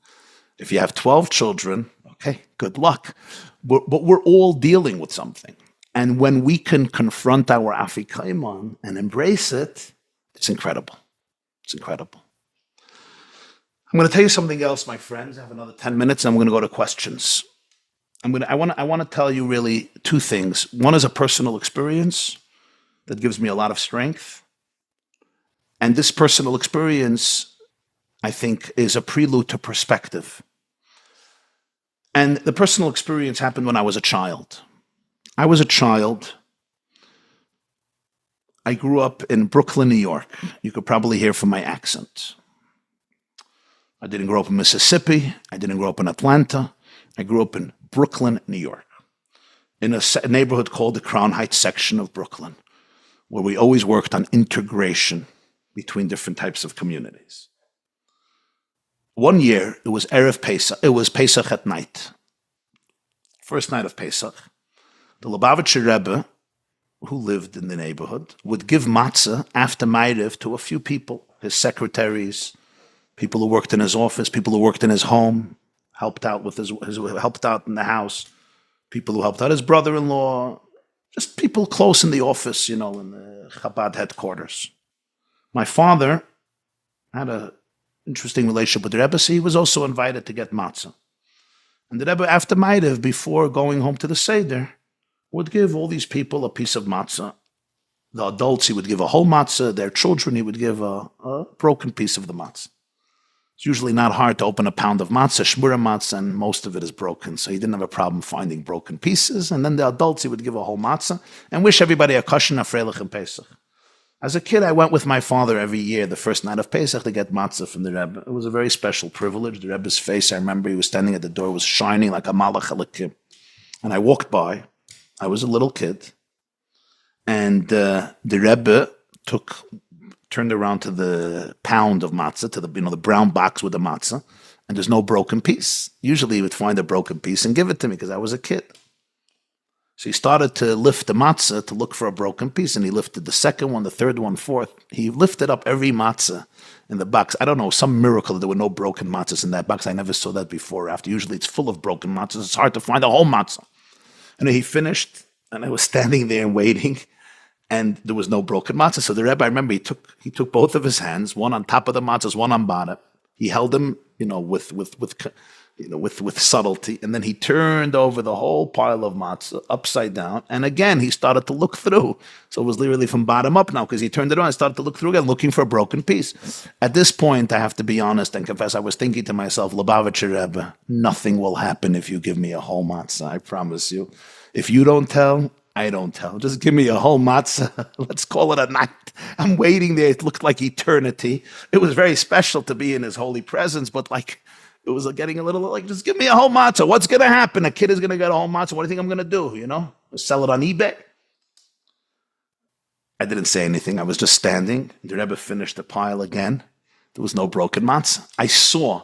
If you have 12 children, okay, good luck. But we're all dealing with something. And when we can confront our afikaiman and embrace it, it's incredible. It's incredible. I'm going to tell you something else, my friends. I have another 10 minutes, and I'm going to go to questions. I want to tell you really 2 things. One is a personal experience that gives me a lot of strength. And this personal experience, I think, is a prelude to perspective. And the personal experience happened when I was a child. I was a child. I grew up in Brooklyn, New York. You could probably hear from my accent. I didn't grow up in Mississippi. I didn't grow up in Atlanta. I grew up in Brooklyn, New York, in a neighborhood called the Crown Heights section of Brooklyn, where we always worked on integration between different types of communities. One year, it was Erev Pesach. It was Pesach at night. First night of Pesach. The Lubavitcher Rebbe, who lived in the neighborhood, would give matzah after Ma'ariv to a few people, his secretaries, people who worked in his office, people who worked in his home, helped out with helped out in the house, people who helped out his brother-in-law, just people close in the office, in the Chabad headquarters. My father had an interesting relationship with the Rebbe, so he was also invited to get matzah. And the Rebbe, after Ma'ariv, before going home to the Seder, would give all these people a piece of matzah. The adults, he would give a whole matzah. Their children, he would give a broken piece of the matzah. It's usually not hard to open a pound of matzah, shmura matzah, and most of it is broken. So he didn't have a problem finding broken pieces. And then the adults, he would give a whole matzah and wish everybody a kosher freilich and Pesach. As a kid, I went with my father every year, the first night of Pesach, to get matzah from the Rebbe. It was a very special privilege. The Rebbe's face, I remember, he was standing at the door, was shining like a malach elikim. And I walked by. I was a little kid. And the Rebbe turned around to the pound of matzah, to the brown box with the matzah, and there's no broken piece. Usually he would find a broken piece and give it to me because I was a kid. So he started to lift the matzah to look for a broken piece, and he lifted the second one, the third one, fourth. He lifted up every matzah in the box. I don't know, some miracle that there were no broken matzahs in that box. I never saw that before or after. Usually it's full of broken matzahs. It's hard to find a whole matzah. And he finished, and I was standing there and waiting, and there was no broken matzah. So the Rebbe, I remember, he took both of his hands, one on top of the matzahs, one on bottom. He held them, with subtlety, and then he turned over the whole pile of matzah upside down, and again he started to look through. So it was literally from bottom up now, because he turned it on and started to look through again, looking for a broken piece. At this point, I have to be honest and confess, I was thinking to myself, Lubavitcher Rebbe, nothing will happen if you give me a whole matzah, I promise you. If you don't tell, I don't tell. Just give me a whole matzah. Let's call it a night. I'm waiting there. It looked like eternity. It was very special to be in his holy presence, but It was like getting a little like, just give me a whole matzah. What's going to happen? A kid is going to get a whole matzah. What do you think I'm going to do? Sell it on eBay? I didn't say anything. I was just standing. The Rebbe finished the pile again. There was no broken matzah. I saw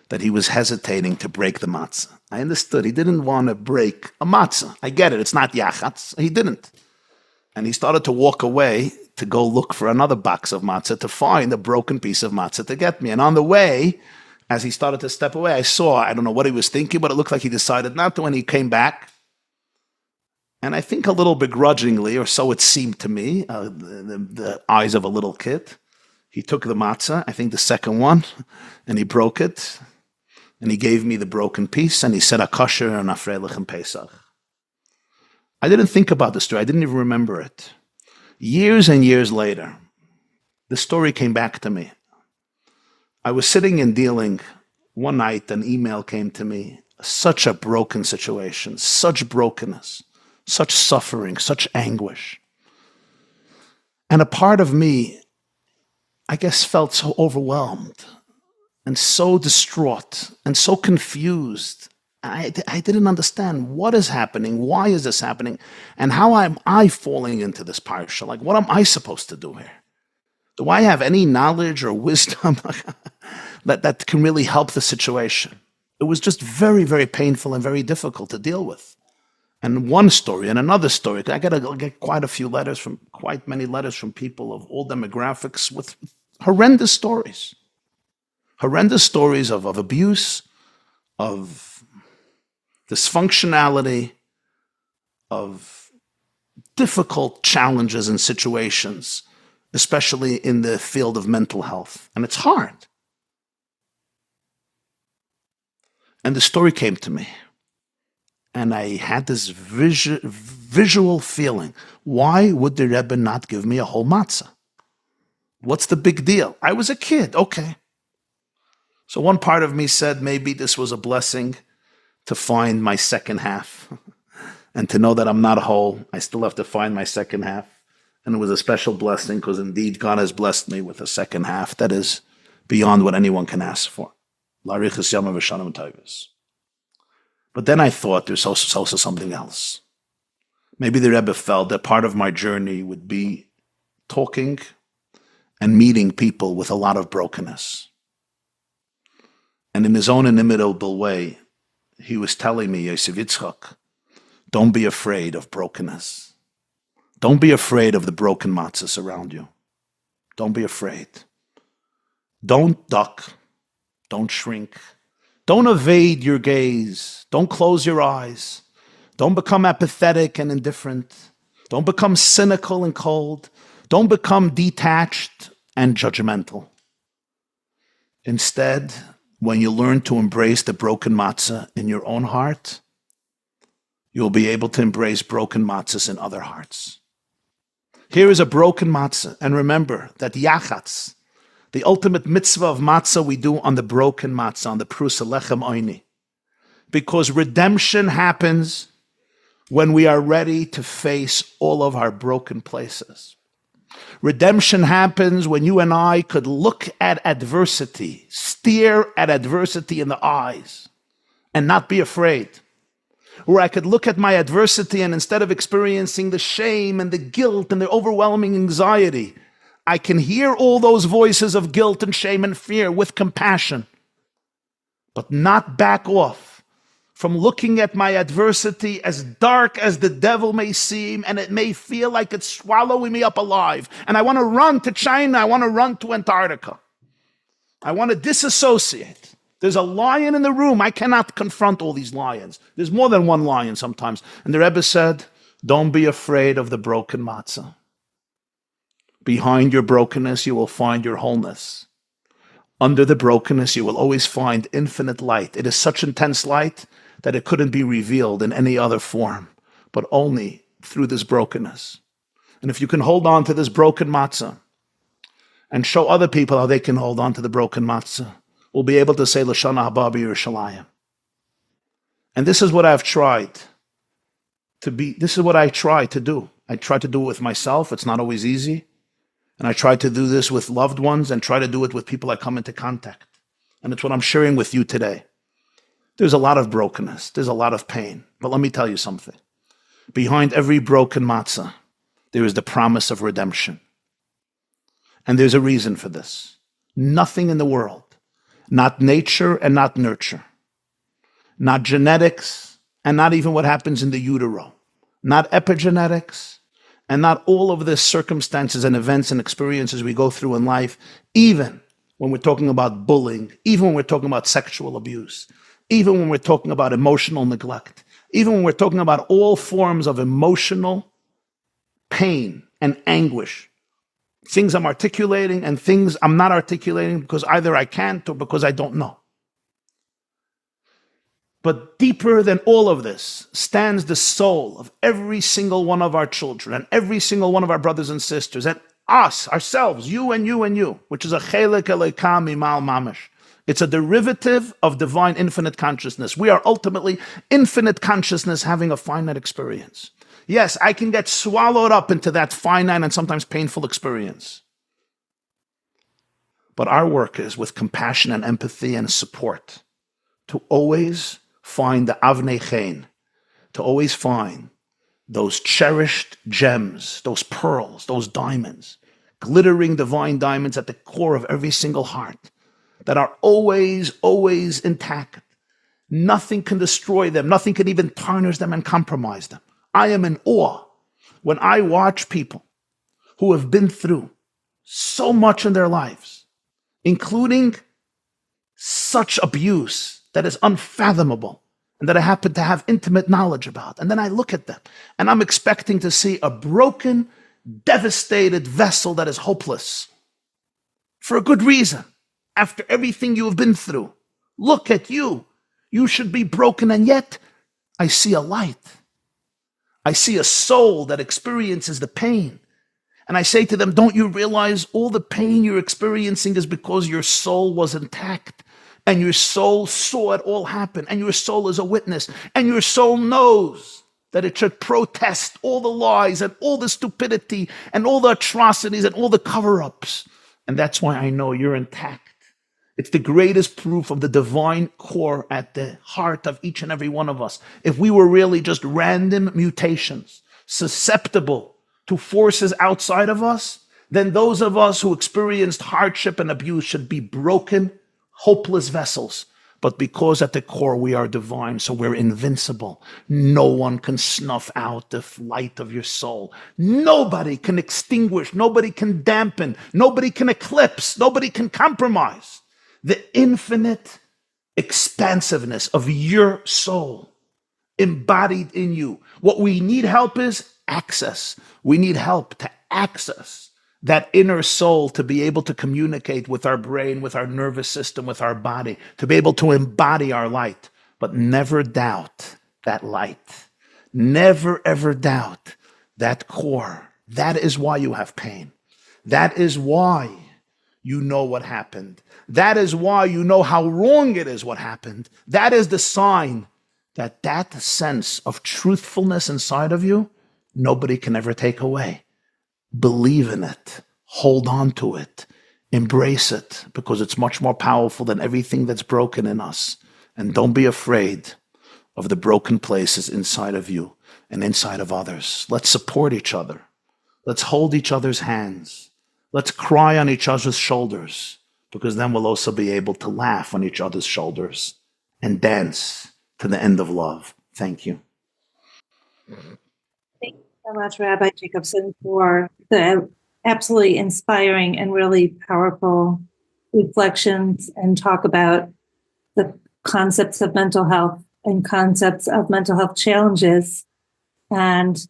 that he was hesitating to break the matzah. I understood. He didn't want to break a matzah. I get it. It's not yachatz. He didn't. And he started to walk away to go look for another box of matzah to find a broken piece of matzah to get me. And on the way, as he started to step away, I don't know what he was thinking, but it looked like he decided not to when he came back. And I think a little begrudgingly, or so it seemed to me, the eyes of a little kid, he took the matzah, I think the second one, and he broke it. And he gave me the broken piece, and he said, Akasher and Afreilich Pesach. I didn't think about the story. I didn't even remember it. Years and years later, the story came back to me. I was sitting and dealing. One night, an email came to me. Such a broken situation, such brokenness, such suffering, such anguish. And a part of me, I guess, felt so overwhelmed and so distraught and so confused. I didn't understand what is happening, why is this happening, and how am I falling into this parsha? Like, what am I supposed to do here? Do I have any knowledge or wisdom that can really help the situation? It was just very, very painful and very difficult to deal with. And one story and another story. I get quite many letters from people of all demographics with horrendous stories. Horrendous stories of abuse, of dysfunctionality, of difficult challenges and situations, especially in the field of mental health. And it's hard. And the story came to me. And I had this visual feeling. Why would the Rebbe not give me a whole matzah? What's the big deal? I was a kid, okay. So one part of me said maybe this was a blessing to find my second half and to know that I'm not whole. I still have to find my second half. And it was a special blessing because indeed God has blessed me with a second half that is beyond what anyone can ask for. L'arichas yamav v'shanim tovos. But then I thought there's also something else. Maybe the Rebbe felt that part of my journey would be talking and meeting people with a lot of brokenness. And in his own inimitable way, he was telling me, Yosef Yitzchak, don't be afraid of brokenness. Don't be afraid of the broken matzahs around you. Don't be afraid. Don't duck. Don't shrink. Don't evade your gaze. Don't close your eyes. Don't become apathetic and indifferent. Don't become cynical and cold. Don't become detached and judgmental. Instead, when you learn to embrace the broken matzah in your own heart, you'll be able to embrace broken matzahs in other hearts. Here is a broken matzah, and remember that yachatz, the ultimate mitzvah of matzah, we do on the broken matzah, on the prusa lechem oini. Because redemption happens when we are ready to face all of our broken places. Redemption happens when you and I could look at adversity, stare at adversity in the eyes, and not be afraid. Where I could look at my adversity and instead of experiencing the shame and the guilt and the overwhelming anxiety, I can hear all those voices of guilt and shame and fear with compassion, but not back off from looking at my adversity, as dark as the devil may seem, and it may feel like it's swallowing me up alive. And I want to run to China. I want to run to Antarctica. I want to disassociate. There's a lion in the room. I cannot confront all these lions. There's more than one lion sometimes. And the Rebbe said, don't be afraid of the broken matzah. Behind your brokenness, you will find your wholeness. Under the brokenness, you will always find infinite light. It is such intense light that it couldn't be revealed in any other form, but only through this brokenness. And if you can hold on to this broken matzah and show other people how they can hold on to the broken matzah, we'll be able to say, L'shana haba b'Yerushalayim. And this is what I've tried to be. This is what I try to do. I try to do it with myself. It's not always easy. And I try to do this with loved ones and try to do it with people I come into contact. And it's what I'm sharing with you today. There's a lot of brokenness. There's a lot of pain. But let me tell you something. Behind every broken matzah, there is the promise of redemption. And there's a reason for this. Nothing in the world, not nature and not nurture, not genetics, and not even what happens in the utero, not epigenetics, and not all of the circumstances and events and experiences we go through in life, even when we're talking about bullying, even when we're talking about sexual abuse, even when we're talking about emotional neglect, even when we're talking about all forms of emotional pain and anguish, things I'm articulating and things I'm not articulating because either I can't or because I don't know. But deeper than all of this stands the soul of every single one of our children and every single one of our brothers and sisters and us, ourselves, you and you and you, which is a chelek eloka mimal mamash. It's a derivative of divine infinite consciousness. We are ultimately infinite consciousness having a finite experience. Yes, I can get swallowed up into that finite and sometimes painful experience. But our work is with compassion and empathy and support to always find the avnei chen, to always find those cherished gems, those pearls, those diamonds, glittering divine diamonds at the core of every single heart that are always, always intact. Nothing can destroy them. Nothing can even tarnish them and compromise them. I am in awe when I watch people who have been through so much in their lives, including such abuse that is unfathomable and that I happen to have intimate knowledge about. And then I look at them and I'm expecting to see a broken, devastated vessel that is hopeless for a good reason. After everything you have been through, look at you. You should be broken, and yet I see a light. I see a soul that experiences the pain. And I say to them, don't you realize all the pain you're experiencing is because your soul was intact and your soul saw it all happen and your soul is a witness and your soul knows that it should protest all the lies and all the stupidity and all the atrocities and all the cover-ups. And that's why I know you're intact. It's the greatest proof of the divine core at the heart of each and every one of us. If we were really just random mutations, susceptible to forces outside of us, then those of us who experienced hardship and abuse should be broken, hopeless vessels. But because at the core we are divine, so we're invincible. No one can snuff out the light of your soul. Nobody can extinguish, nobody can dampen, nobody can eclipse, nobody can compromise the infinite expansiveness of your soul embodied in you. What we need help is access. We need help to access that inner soul to be able to communicate with our brain, with our nervous system, with our body, to be able to embody our light. But never doubt that light. Never, ever doubt that core. That is why you have pain. That is why you know what happened. That is why you know how wrong it is what happened. That is the sign that that sense of truthfulness inside of you, nobody can ever take away. Believe in it. Hold on to it. Embrace it, because it's much more powerful than everything that's broken in us. And don't be afraid of the broken places inside of you and inside of others. Let's support each other. Let's hold each other's hands. Let's cry on each other's shoulders, because then we'll also be able to laugh on each other's shoulders and dance to the end of love. Thank you. Thank you so much, Rabbi Jacobson, for the absolutely inspiring and really powerful reflections and talk about the concepts of mental health and concepts of mental health challenges and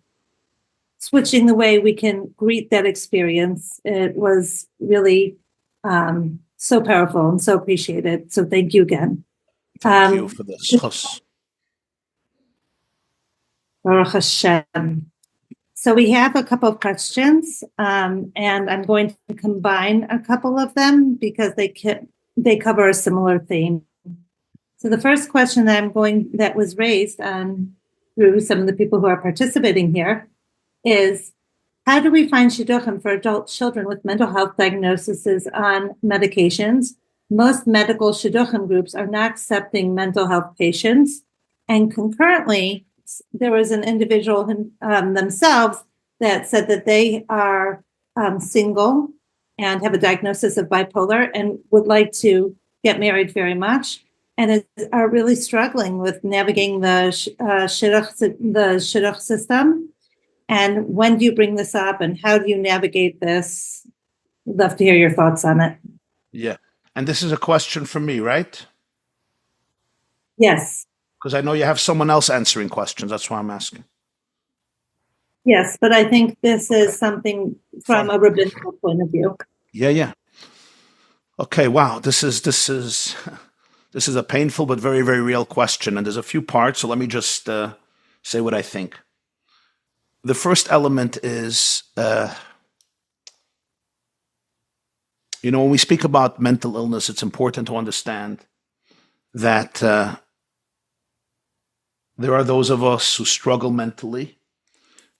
switching the way we can greet that experience. It was really so powerful and so appreciated. So thank you again. Thank you for this. Baruch Hashem. So we have a couple of questions, and I'm going to combine a couple of them because they cover a similar theme. So the first question that was raised through some of the people who are participating here is, how do we find Shidduchim for adult children with mental health diagnoses on medications most medical Shidduchim groups are not accepting mental health patients. And concurrently, there was an individual themselves that said that they are single and have a diagnosis of bipolar and would like to get married very much, and are really struggling with navigating the shidduch system. And when do you bring this up, and how do you navigate this? I'd love to hear your thoughts on it. Yeah. And this is a question for me, right? Yes. Because I know you have someone else answering questions. That's why I'm asking. Yes, but I think this is something from a rabbinical point of view. Yeah. Okay, wow. This is a painful but very, very real question. And there's a few parts, so let me just say what I think. The first element is, when we speak about mental illness, it's important to understand that there are those of us who struggle mentally.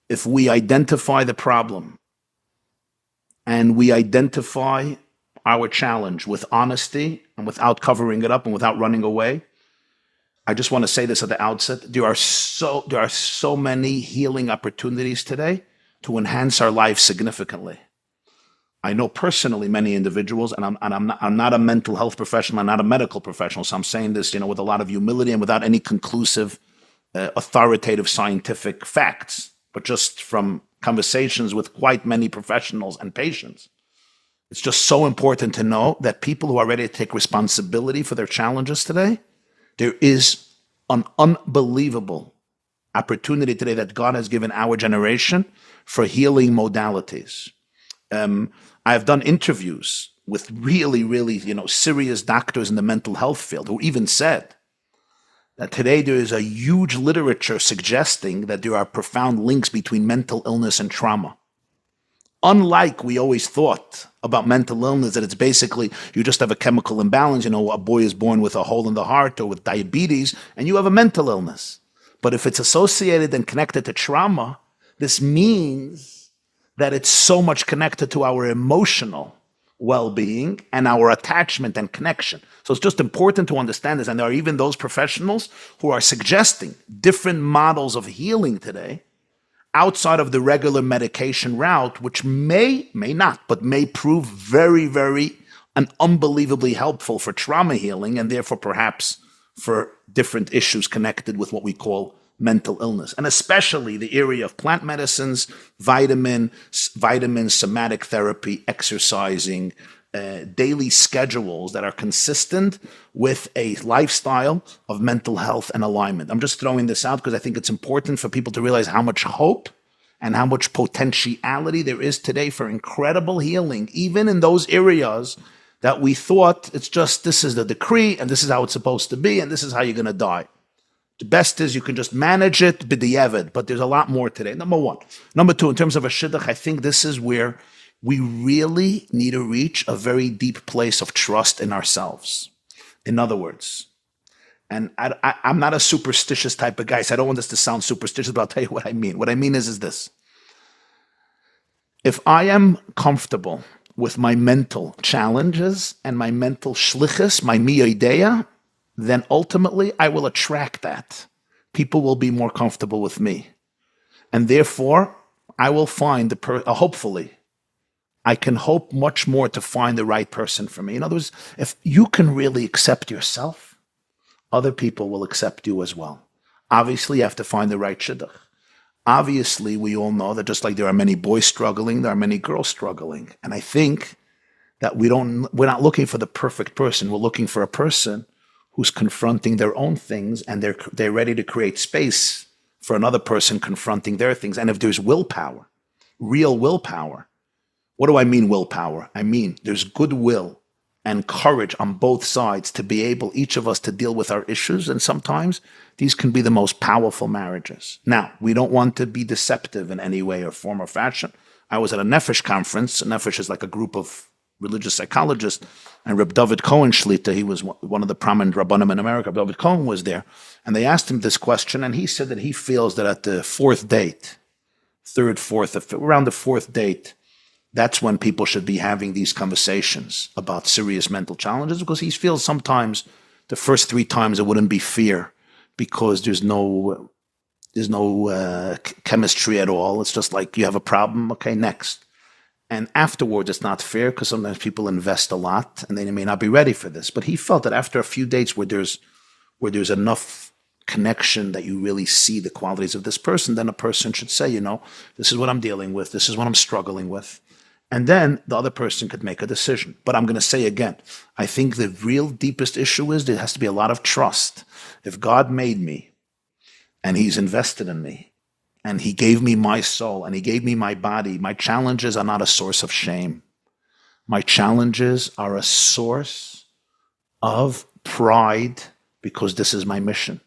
If we identify the problem and we identify our challenge with honesty and without covering it up and without running away, I just want to say this at the outset. There are so many healing opportunities today to enhance our life significantly. I know personally many individuals, and I'm not a mental health professional, I'm not a medical professional, so I'm saying this, with a lot of humility and without any conclusive, authoritative scientific facts, but just from conversations with quite many professionals and patients. It's just so important to know that people who are ready to take responsibility for their challenges today, there is an unbelievable opportunity today that God has given our generation for healing modalities. I've done interviews with really, really, serious doctors in the mental health field who even said that today there is a huge literature suggesting that there are profound links between mental illness and trauma. Unlike we always thought about mental illness, that it's basically you just have a chemical imbalance. A boy is born with a hole in the heart or with diabetes, and you have a mental illness. But if it's associated and connected to trauma, this means that it's so much connected to our emotional well-being and our attachment and connection. So it's just important to understand this. And there are even those professionals who are suggesting different models of healing today outside of the regular medication route, which may not, but may prove very, very and unbelievably helpful for trauma healing and therefore perhaps for different issues connected with what we call mental illness, and especially the area of plant medicines, vitamins, somatic therapy, exercising, daily schedules that are consistent with a lifestyle of mental health and alignment. I'm just throwing this out because I think it's important for people to realize how much hope and how much potentiality there is today for incredible healing, even in those areas that we thought it's just, this is the decree and this is how it's supposed to be and this is how you're going to die. The best is you can just manage it, b'diavad, but there's a lot more today. Number one. Number two, in terms of a shidduch, I think this is where we really need to reach a very deep place of trust in ourselves. In other words, and I'm not a superstitious type of guy, so I don't want this to sound superstitious, but I'll tell you what I mean. What I mean is this. If I am comfortable with my mental challenges and my mental shlichus, my miyodeya, then ultimately I will attract that. People will be more comfortable with me. And therefore, I will find hopefully, I can hope much more to find the right person for me. In other words, if you can really accept yourself, other people will accept you as well. Obviously, you have to find the right shidduch. Obviously, we all know that just like there are many boys struggling, there are many girls struggling. And I think that we're not looking for the perfect person. We're looking for a person who's confronting their own things and they're ready to create space for another person confronting their things. And if there's willpower, real willpower, what do I mean willpower? I mean there's goodwill and courage on both sides to be able, each of us, to deal with our issues. And sometimes these can be the most powerful marriages. Now, we don't want to be deceptive in any way or form or fashion. I was at a Nefesh conference. Nefesh is like a group of religious psychologist, and Reb David Cohen Shlita, he was one of the prominent Rabbanim in America. Reb David Cohen was there, and they asked him this question, and he said that he feels that at the around the fourth date, That's when people should be having these conversations about serious mental challenges, because he feels sometimes the first 3 times it wouldn't be fear because there's no chemistry at all. It's just like you have a problem, okay, next. And afterwards, it's not fair because sometimes people invest a lot and they may not be ready for this. But he felt that after a few dates where there's enough connection that you really see the qualities of this person, then a person should say, this is what I'm dealing with, this is what I'm struggling with. And then the other person could make a decision. But I'm going to say again, I think the real deepest issue is there has to be a lot of trust. If God made me and he's invested in me and he gave me my soul and he gave me my body, my challenges are not a source of shame. My challenges are a source of pride because this is my mission.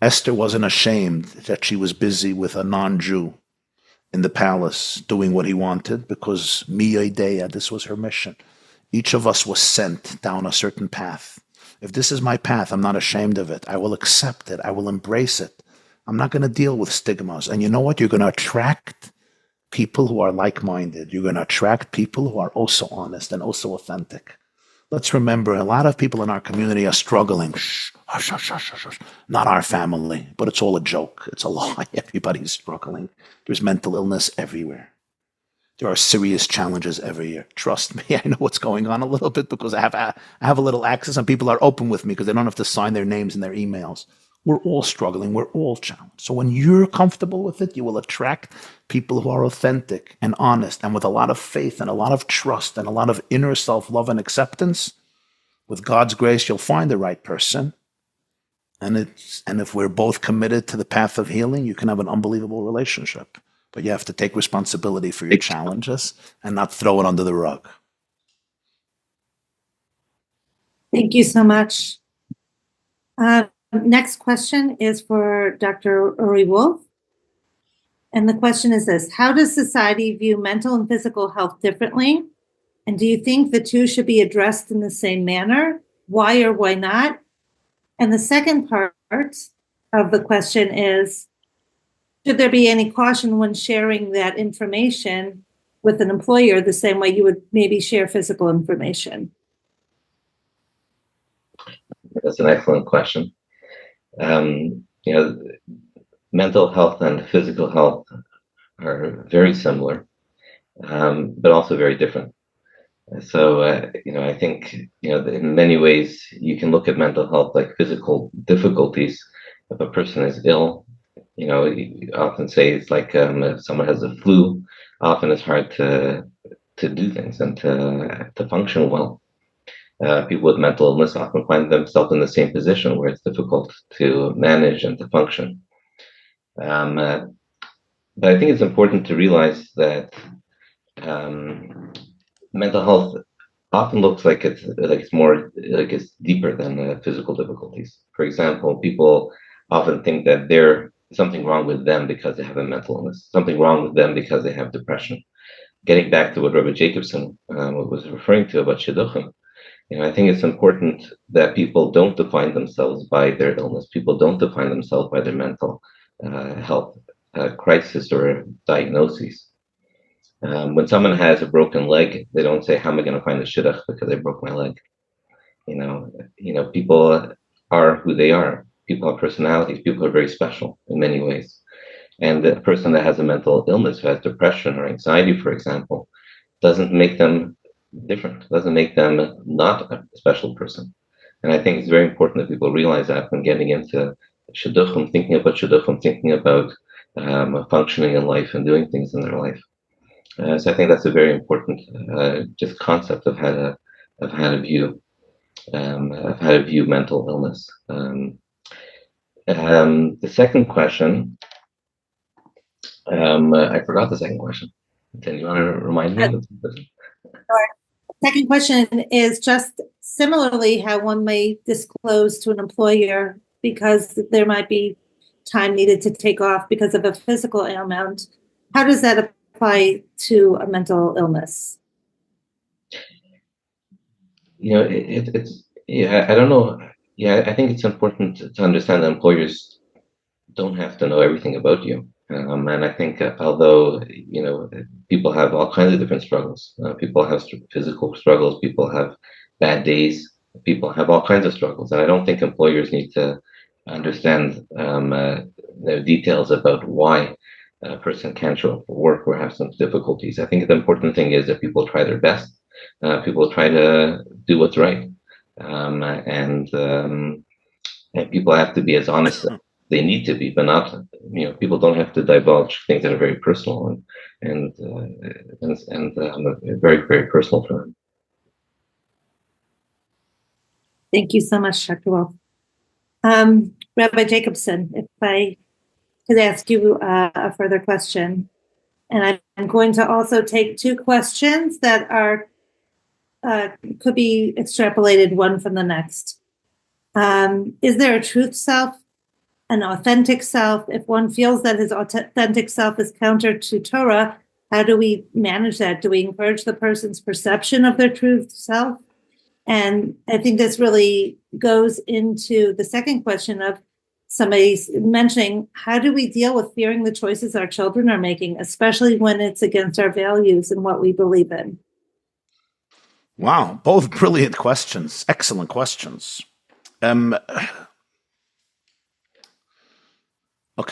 Esther wasn't ashamed that she was busy with a non-Jew in the palace doing what he wanted because Miyodea, this was her mission. Each of us was sent down a certain path. If this is my path, I'm not ashamed of it. I will accept it. I will embrace it. I'm not going to deal with stigmas. And you know what? You're going to attract people who are like-minded. You're going to attract people who are also honest and also authentic. Let's remember, a lot of people in our community are struggling. Shh, hush, hush, hush, hush, hush. Not our family, but it's all a joke. It's a lie. Everybody's struggling. There's mental illness everywhere. There are serious challenges every year. Trust me, I know what's going on a little bit because I have a little access and people are open with me because they don't have to sign their names in their emails. We're all struggling. We're all challenged. So when you're comfortable with it, you will attract people who are authentic and honest and with a lot of faith and a lot of trust and a lot of inner self-love and acceptance. With God's grace, you'll find the right person. And if we're both committed to the path of healing, you can have an unbelievable relationship. But you have to take responsibility for your challenges and not throw it under the rug. Thank you so much. Next question is for Dr. Uri Wolf. And the question is this: how does society view mental and physical health differently? And do you think the two should be addressed in the same manner? Why or why not? And the second part of the question is, should there be any caution when sharing that information with an employer the same way you would maybe share physical information? That's an excellent question. Mental health and physical health are very similar, but also very different. So, I think, in many ways, you can look at mental health like physical difficulties. If a person is ill, you often say it's like if someone has a flu, often it's hard to do things and to function well. People with mental illness often find themselves in the same position where it's difficult to manage and to function. But I think it's important to realize that mental health often looks like it's more like it's deeper than physical difficulties. For example, people often think that there's something wrong with them because they have a mental illness, something wrong with them because they have depression. Getting back to what Rabbi Jacobson was referring to about Shidduchim, I think it's important that people don't define themselves by their illness. People don't define themselves by their mental health crisis or diagnoses. When someone has a broken leg, they don't say, "How am I going to find the shidduch because I broke my leg?" People are who they are. People have personalities. People are very special in many ways. And a person that has a mental illness, who has depression or anxiety, for example, doesn't make them different, doesn't make them not a special person. And I think it's very important that people realize that when getting into Shidduchim, thinking about functioning in life and doing things in their life. So I think that's a very important just concept of how to view mental illness. The second question, I forgot the second question. Can you want to remind me? Second question is just similarly how one may disclose to an employer because there might be time needed to take off because of a physical ailment. How does that apply to a mental illness? I don't know. I think it's important to understand that employers don't have to know everything about you. And I think although, people have all kinds of different struggles. People have physical struggles. People have bad days. People have all kinds of struggles. And I don't think employers need to understand the details about why a person can't show up for work or have some difficulties. I think the important thing is that people try their best. People try to do what's right. And people have to be as honest as they need to be, but not, people don't have to divulge things that are very personal and very, very personal for them. Thank you so much, Dr. Wolf. Rabbi Jacobson, if I could ask you a further question, and I'm going to also take two questions that are could be extrapolated one from the next. Is there a truth self, an authentic self? If one feels that his authentic self is counter to Torah, how do we manage that? Do we encourage the person's perception of their truth self? And I think this really goes into the second question of somebody mentioning, how do we deal with fearing the choices our children are making, especially when it's against our values and what we believe in? Wow, both brilliant questions, excellent questions. Okay,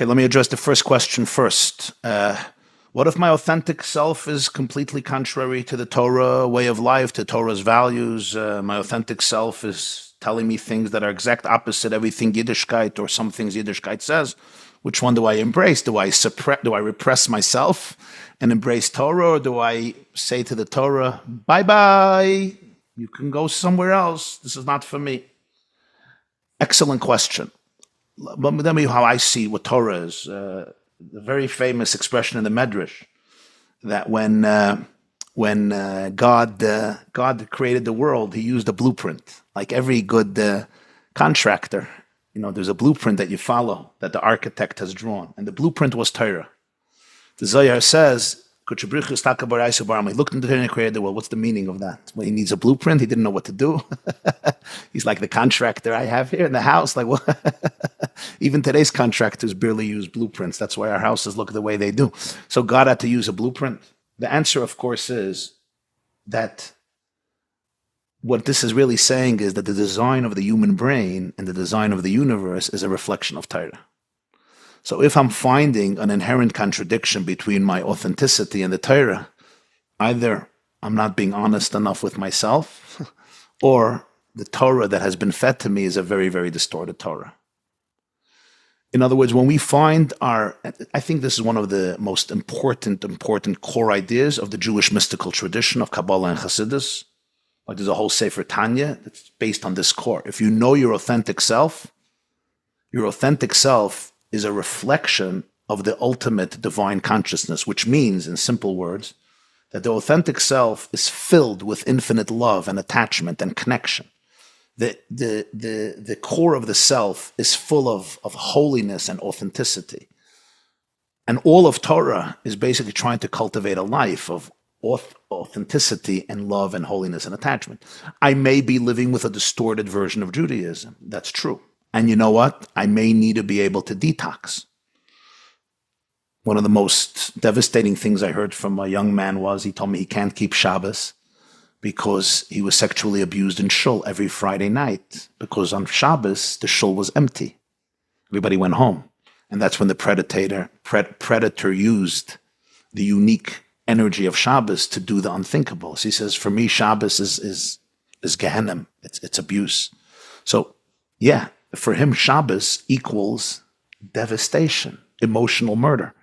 let me address the first question first. What if my authentic self is completely contrary to the Torah way of life, to Torah's values? My authentic self is telling me things that are exact opposite everything Yiddishkeit or some things Yiddishkeit says. Which one do I embrace? Do I repress myself and embrace Torah, or do I say to the Torah, bye-bye, you can go somewhere else, this is not for me? Excellent question. Let me tell you how I see what Torah is. The very famous expression in the Medrash that when God created the world, He used a blueprint. Like every good contractor, there's a blueprint that you follow that the architect has drawn, and the blueprint was Torah. The Zohar says, he looked into the Torah and created the world. What's the meaning of that? Well, he needs a blueprint. He didn't know what to do. He's like the contractor I have here in the house. Like, what? Even today's contractors barely use blueprints. That's why our houses look the way they do. So God had to use a blueprint. The answer, of course, is that what this is really saying is that the design of the human brain and the design of the universe is a reflection of Torah. So if I'm finding an inherent contradiction between my authenticity and the Torah, either I'm not being honest enough with myself, or the Torah that has been fed to me is a very, very distorted Torah. In other words, when we find I think this is one of the most important core ideas of the Jewish mystical tradition of Kabbalah and Hasidus. Like there's a whole Sefer Tanya that's based on this core. If you know your authentic self is a reflection of the ultimate divine consciousness, which means, in simple words, that the authentic self is filled with infinite love and attachment and connection. The core of the self is full of holiness and authenticity. And all of Torah is basically trying to cultivate a life of authenticity and love and holiness and attachment. I may be living with a distorted version of Judaism. That's true. And you know what? I may need to be able to detox. One of the most devastating things I heard from a young man was he told me he can't keep Shabbos because he was sexually abused in shul every Friday night, because on Shabbos, the shul was empty. Everybody went home. And that's when the predator used the unique energy of Shabbos to do the unthinkable. So he says, for me, Shabbos is Gehenna. It's abuse. So, yeah, for him, Shabbos equals devastation, emotional murder.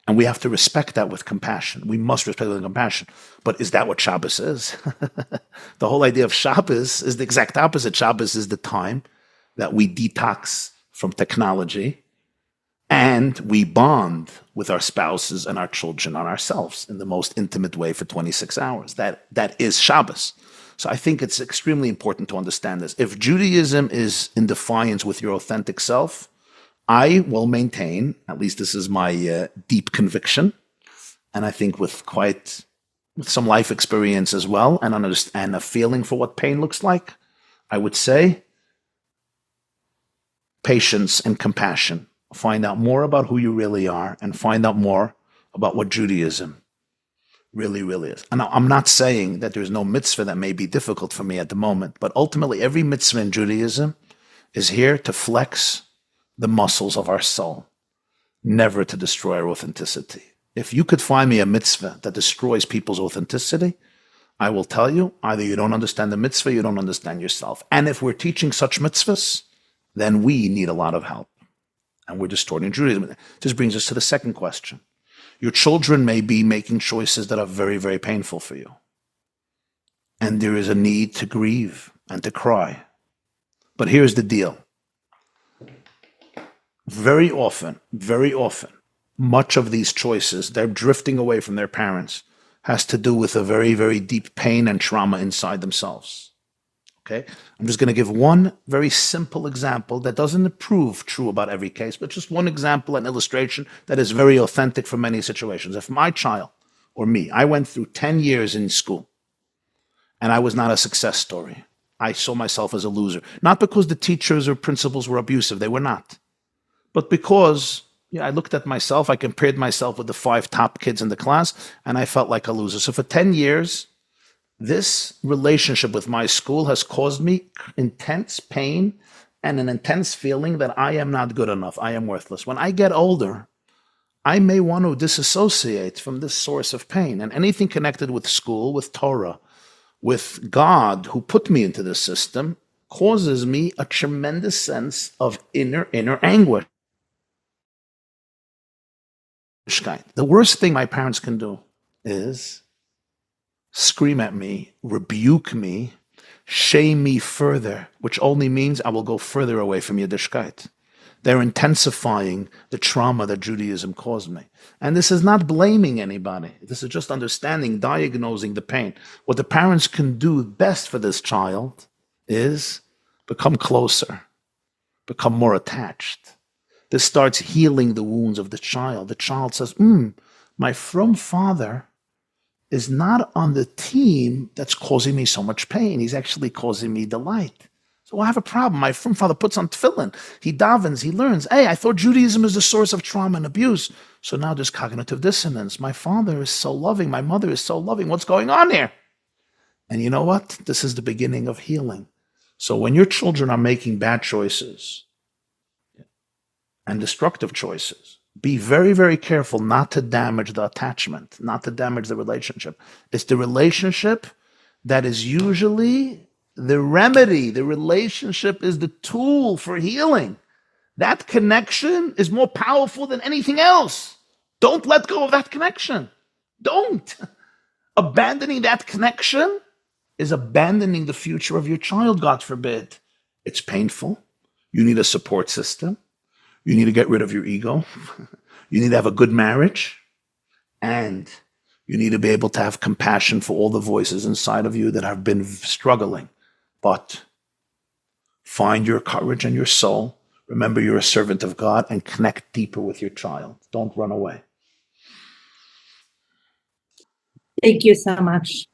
And we have to respect that with compassion. We must respect it with compassion. But is that what Shabbos is? The whole idea of Shabbos is the exact opposite. Shabbos is the time that we detox from technology and we bond with our spouses and our children and ourselves in the most intimate way for 26 hours. That is Shabbos. So I think it's extremely important to understand this. If Judaism is in defiance with your authentic self, I will maintain, at least this is my deep conviction, and I think with some life experience as well, and a feeling for what pain looks like, I would say patience and compassion find out more about who you really are, and find out more about what Judaism really, really is. And I'm not saying that there's no mitzvah that may be difficult for me at the moment, but ultimately every mitzvah in Judaism is here to flex the muscles of our soul, never to destroy our authenticity. If you could find me a mitzvah that destroys people's authenticity, I will tell you, either you don't understand the mitzvah, you don't understand yourself. And if we're teaching such mitzvahs, then we need a lot of help. And we're distorting Judaism. This brings us to the second question. Your children may be making choices that are very, very painful for you. And there is a need to grieve and to cry. But here's the deal. Very often, much of these choices, they're drifting away from their parents, has to do with a very, very deep pain and trauma inside themselves. Okay? I'm just going to give one very simple example that doesn't prove true about every case, but just one example, an illustration that is very authentic for many situations. If my child or me, I went through 10 years in school and I was not a success story. I saw myself as a loser. Not because the teachers or principals were abusive, they were not. But because I looked at myself, I compared myself with the 5 top kids in the class, and I felt like a loser. So for 10 years, this relationship with my school has caused me intense pain and an intense feeling that I am not good enough, I am worthless. When I get older, I may want to disassociate from this source of pain. And anything connected with school, with Torah, with God, who put me into this system, causes me a tremendous sense of inner anguish. The worst thing my parents can do is scream at me, rebuke me, shame me further, which only means I will go further away from Yiddishkeit. They're intensifying the trauma that Judaism caused me. And this is not blaming anybody. This is just understanding, diagnosing the pain. What the parents can do best for this child is become closer, become more attached. This starts healing the wounds of the child. The child says, my from father is not on the team that's causing me so much pain. He's actually causing me delight. So I have a problem. My from father puts on tefillin. He davens, he learns. Hey, I thought Judaism is the source of trauma and abuse. So now there's cognitive dissonance. My father is so loving. My mother is so loving. What's going on here? And you know what? This is the beginning of healing. So when your children are making bad choices and destructive choices, be very, very careful not to damage the attachment, not to damage the relationship. It's the relationship that is usually the remedy. The relationship is the tool for healing. That connection is more powerful than anything else. Don't let go of that connection. Don't. Abandoning that connection is abandoning the future of your child, God forbid. It's painful. You need a support system. You need to get rid of your ego. You need to have a good marriage. And you need to be able to have compassion for all the voices inside of you that have been struggling. But find your courage and your soul. Remember, you're a servant of God, and connect deeper with your child. Don't run away. Thank you so much.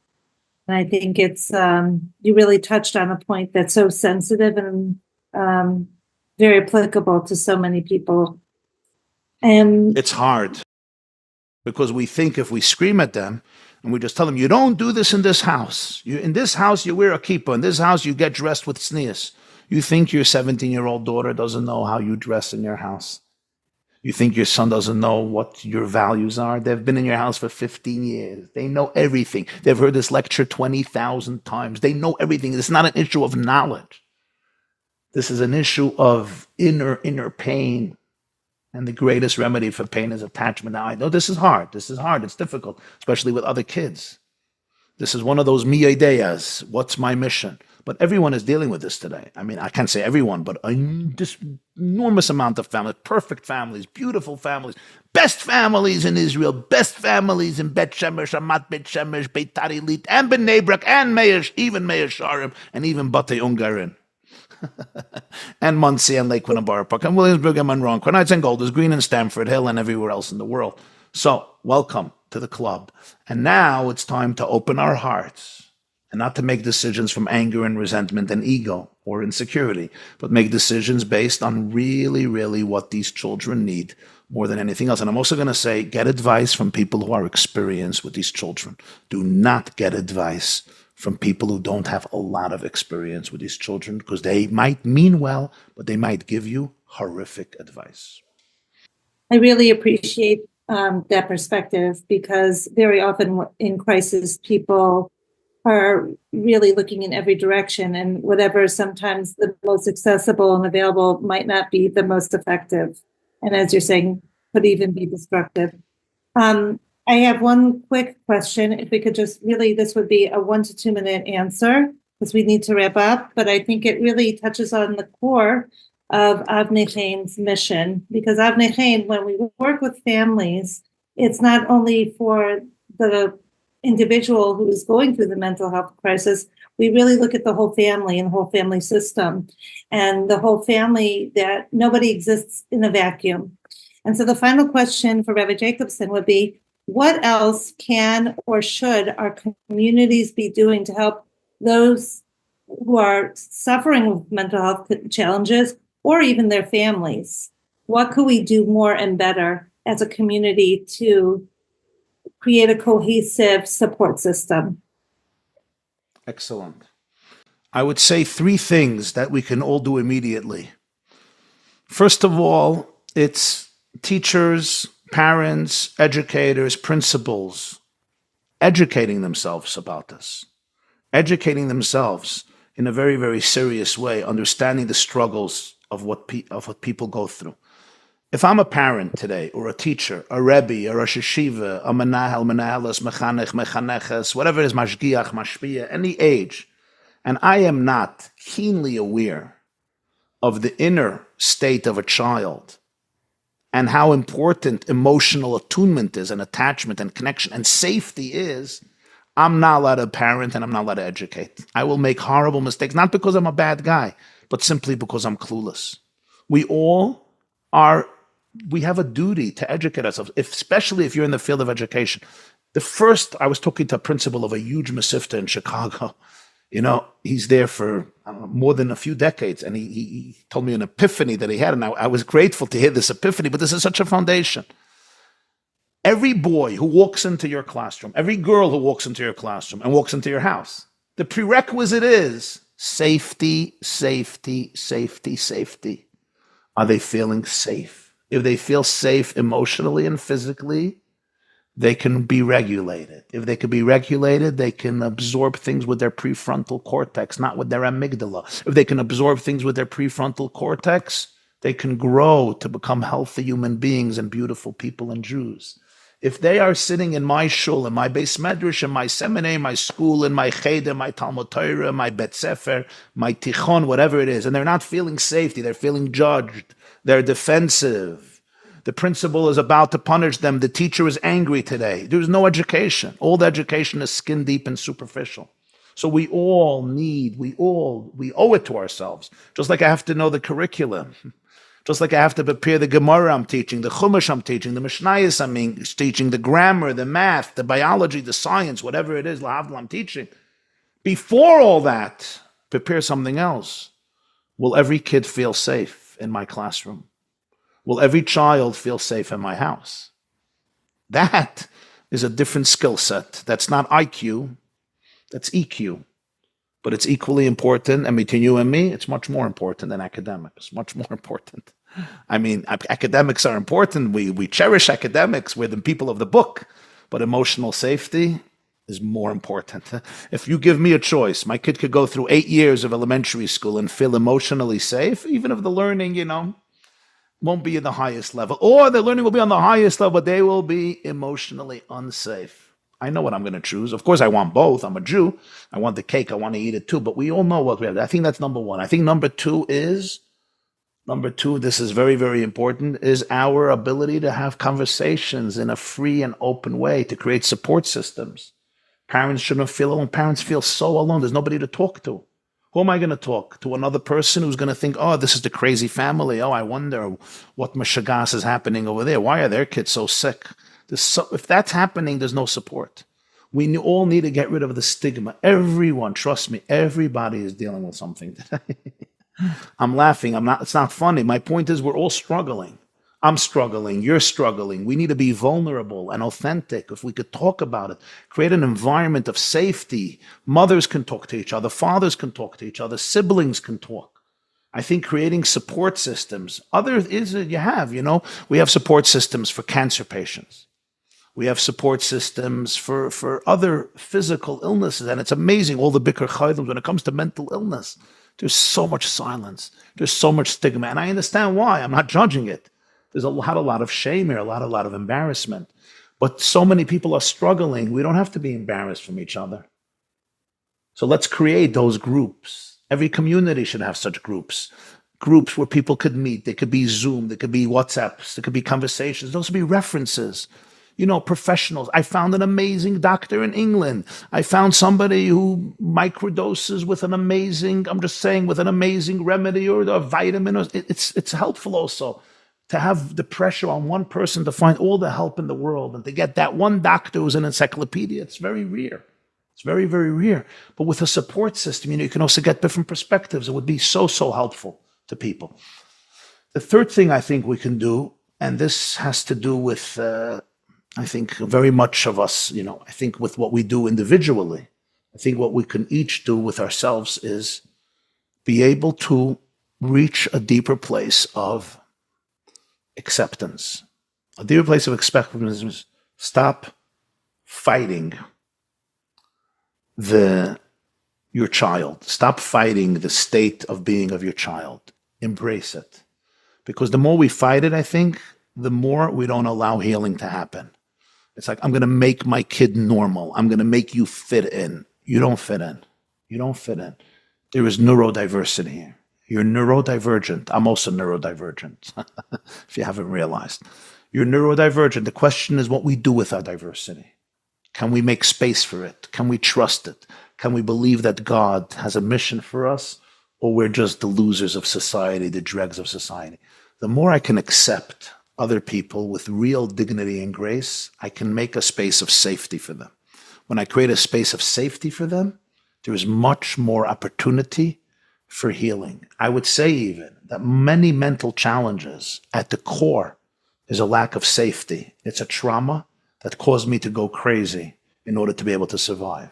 And I think it's, you really touched on a point that's so sensitive and very applicable to so many people. And it's hard because we think if we scream at them and we just tell them, you don't do this in this house. In this house, you wear a kippah. In this house, you get dressed with tznius. You think your 17-year-old daughter doesn't know how you dress in your house. You think your son doesn't know what your values are. They've been in your house for 15 years. They know everything. They've heard this lecture 20,000 times. They know everything. It's not an issue of knowledge. This is an issue of inner pain. And the greatest remedy for pain is attachment. Now, I know this is hard. It's difficult, especially with other kids. This is one of those mi ideas. What's my mission? But everyone is dealing with this today. I mean, I can't say everyone, but this enormous amount of families, perfect families, beautiful families, best families in Israel, best families in Bet Shemesh, Amat Bet Shemesh, Beitar Illit, and Bnei Brak, and even Meir Sharim, and even Batei Ungarin. And Muncie and Lakewood and Borough Park and Williamsburg and Monroe and Quinites and Golders Green and Stamford Hill and everywhere else in the world. So welcome to the club. And now it's time to open our hearts and not to make decisions from anger and resentment and ego or insecurity, but make decisions based on really, really what these children need more than anything else. And I'm also going to say, get advice from people who are experienced with these children. Do not get advice from people who don't have a lot of experience with these children, because they might mean well, but they might give you horrific advice. I really appreciate that perspective, because very often in crisis, people are really looking in every direction, and whatever sometimes the most accessible and available might not be the most effective. And as you're saying, could even be destructive. I have one quick question. If we could just really, this would be a 1 to 2 minute answer, because we need to wrap up, but I think it really touches on the core of Avnei Chaim's mission, because Avnei Chaim, when we work with families, it's not only for the individual who is going through the mental health crisis. We really look at the whole family and the whole family system, and the whole family, that nobody exists in a vacuum. And so the final question for Rabbi Jacobson would be, what else can or should our communities be doing to help those who are suffering with mental health challenges, or even their families? What could we do more and better as a community to create a cohesive support system? Excellent. I would say 3 things that we can all do immediately. First of all, it's teachers, parents, educators, principals educating themselves about this, educating themselves in a very, very serious way, understanding the struggles of what people go through. If I'm a parent today, or a teacher, a rebbe, or a yeshiva, a menahel, menaheles, mechanech, mechaneches, whatever it is, mashgiach, mashpia, any age, and I am not keenly aware of the inner state of a child and how important emotional attunement is, and attachment and connection and safety is, I'm not allowed to parent and I'm not allowed to educate. I will make horrible mistakes, not because I'm a bad guy, but simply because I'm clueless. We have a duty to educate ourselves, especially if you're in the field of education. I was talking to a principal of a huge masifta in Chicago. He's there for more than a few decades, and he told me an epiphany that he had, and I was grateful to hear this epiphany, but this is such a foundation. Every boy who walks into your classroom, every girl who walks into your classroom and walks into your house, the prerequisite is safety, safety, safety, safety. Are they feeling safe? If they feel safe emotionally and physically, they can be regulated. If they can be regulated, they can absorb things with their prefrontal cortex, not with their amygdala. If they can absorb things with their prefrontal cortex, they can grow to become healthy human beings and beautiful people and Jews. If they are sitting in my shul, in my beis medrash, in my seminary, my school, in my cheder, my Talmud Torah, my bet sefer, my tichon, whatever it is, and they're not feeling safety, they're feeling judged, they're defensive, the principal is about to punish them, the teacher is angry today, there's no education. All the education is skin deep and superficial. So we owe it to ourselves. Just like I have to know the curriculum, just like I have to prepare the Gemara I'm teaching, the Chumash I'm teaching, the Mishnayos I'm teaching, the grammar, the math, the biology, the science, whatever it is, Lahavdil I'm teaching. Before all that, prepare something else. Will every kid feel safe in my classroom? Will every child feel safe in my house? That is a different skill set. That's not IQ, that's EQ. But it's equally important, and between you and me, it's much more important than academics, much more important. I mean, academics are important. We cherish academics. We're the people of the book. But emotional safety is more important. If you give me a choice, my kid could go through 8 years of elementary school and feel emotionally safe, even if the learning, won't be at the highest level. Or the learning will be on the highest level, but they will be emotionally unsafe. I know what I'm going to choose. Of course, I want both. I'm a Jew. I want the cake. I want to eat it too. But we all know what we have. I think that's number one. I think number two, this is very, very important, is our ability to have conversations in a free and open way to create support systems. Parents shouldn't feel alone. Parents feel so alone. There's nobody to talk to. Who am I going to talk to? Another person who's going to think, oh, this is the crazy family. Oh, I wonder what mashagas is happening over there. Why are their kids so sick? If that's happening, there's no support. We all need to get rid of the stigma. Everyone, trust me, everybody is dealing with something today. I'm laughing. It's not funny. My point is we're all struggling. I'm struggling. You're struggling. We need to be vulnerable and authentic. If we could talk about it, create an environment of safety. Mothers can talk to each other. Fathers can talk to each other. Siblings can talk. I think creating support systems. We have support systems for cancer patients. We have support systems for other physical illnesses. And it's amazing, all the bikur chaydim, when it comes to mental illness, there's so much silence. There's so much stigma. And I understand why. I'm not judging it. There's a lot of shame here, a lot of embarrassment. But so many people are struggling. We don't have to be embarrassed from each other. So let's create those groups. Every community should have such groups. Groups where people could meet. They could be Zoom. They could be WhatsApps. There could be conversations. Those would be references. Professionals. I found an amazing doctor in England. I found somebody who microdoses with an amazing remedy or a vitamin. It's helpful also to have the pressure on one person to find all the help in the world and to get that one doctor who's an encyclopedia. It's very rare. It's very, very rare. But with a support system, you can also get different perspectives. It would be so helpful to people. The third thing I think we can do, and this has to do with, I think very much of us, I think with what we do individually, I think what we can each do with ourselves is be able to reach a deeper place of acceptance. A deeper place of acceptance is stop fighting your child. Stop fighting the state of being of your child. Embrace it. Because the more we fight it, I think, the more we don't allow healing to happen. It's like, I'm going to make my kid normal. I'm going to make you fit in. You don't fit in. You don't fit in. There is neurodiversity here. You're neurodivergent. I'm also neurodivergent, if you haven't realized. You're neurodivergent. The question is what we do with our diversity. Can we make space for it? Can we trust it? Can we believe that God has a mission for us? Or we're just the losers of society, the dregs of society? The more I can accept other people with real dignity and grace, I can make a space of safety for them. When I create a space of safety for them, there is much more opportunity for healing. I would say even that many mental challenges at the core is a lack of safety. It's a trauma that caused me to go crazy in order to be able to survive.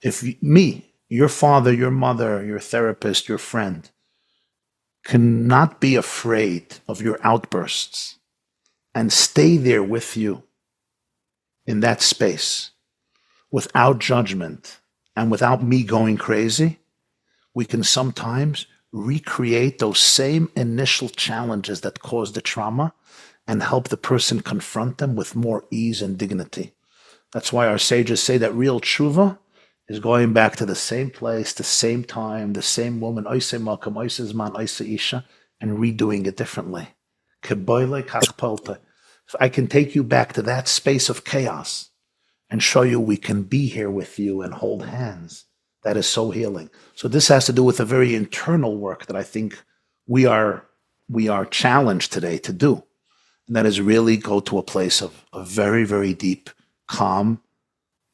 If me, your father, your mother, your therapist, your friend, cannot be afraid of your outbursts and stay there with you in that space without judgment and without me going crazy, we can sometimes recreate those same initial challenges that caused the trauma and help the person confront them with more ease and dignity. That's why our sages say that real tshuva is going back to the same place, the same time, the same woman, oise makam, oise zman, oise isha, and redoing it differently. Keboile kachpolte. So I can take you back to that space of chaos and show you we can be here with you and hold hands. That is so healing. So this has to do with a very internal work that I think we are challenged today to do. And that is really go to a place of a very, very deep, calm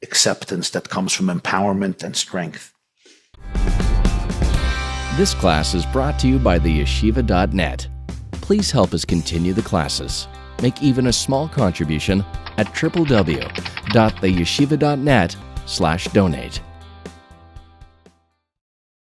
acceptance that comes from empowerment and strength. This class is brought to you by theyeshiva.net. Please help us continue the classes. Make even a small contribution at www.theyeshiva.net/donate.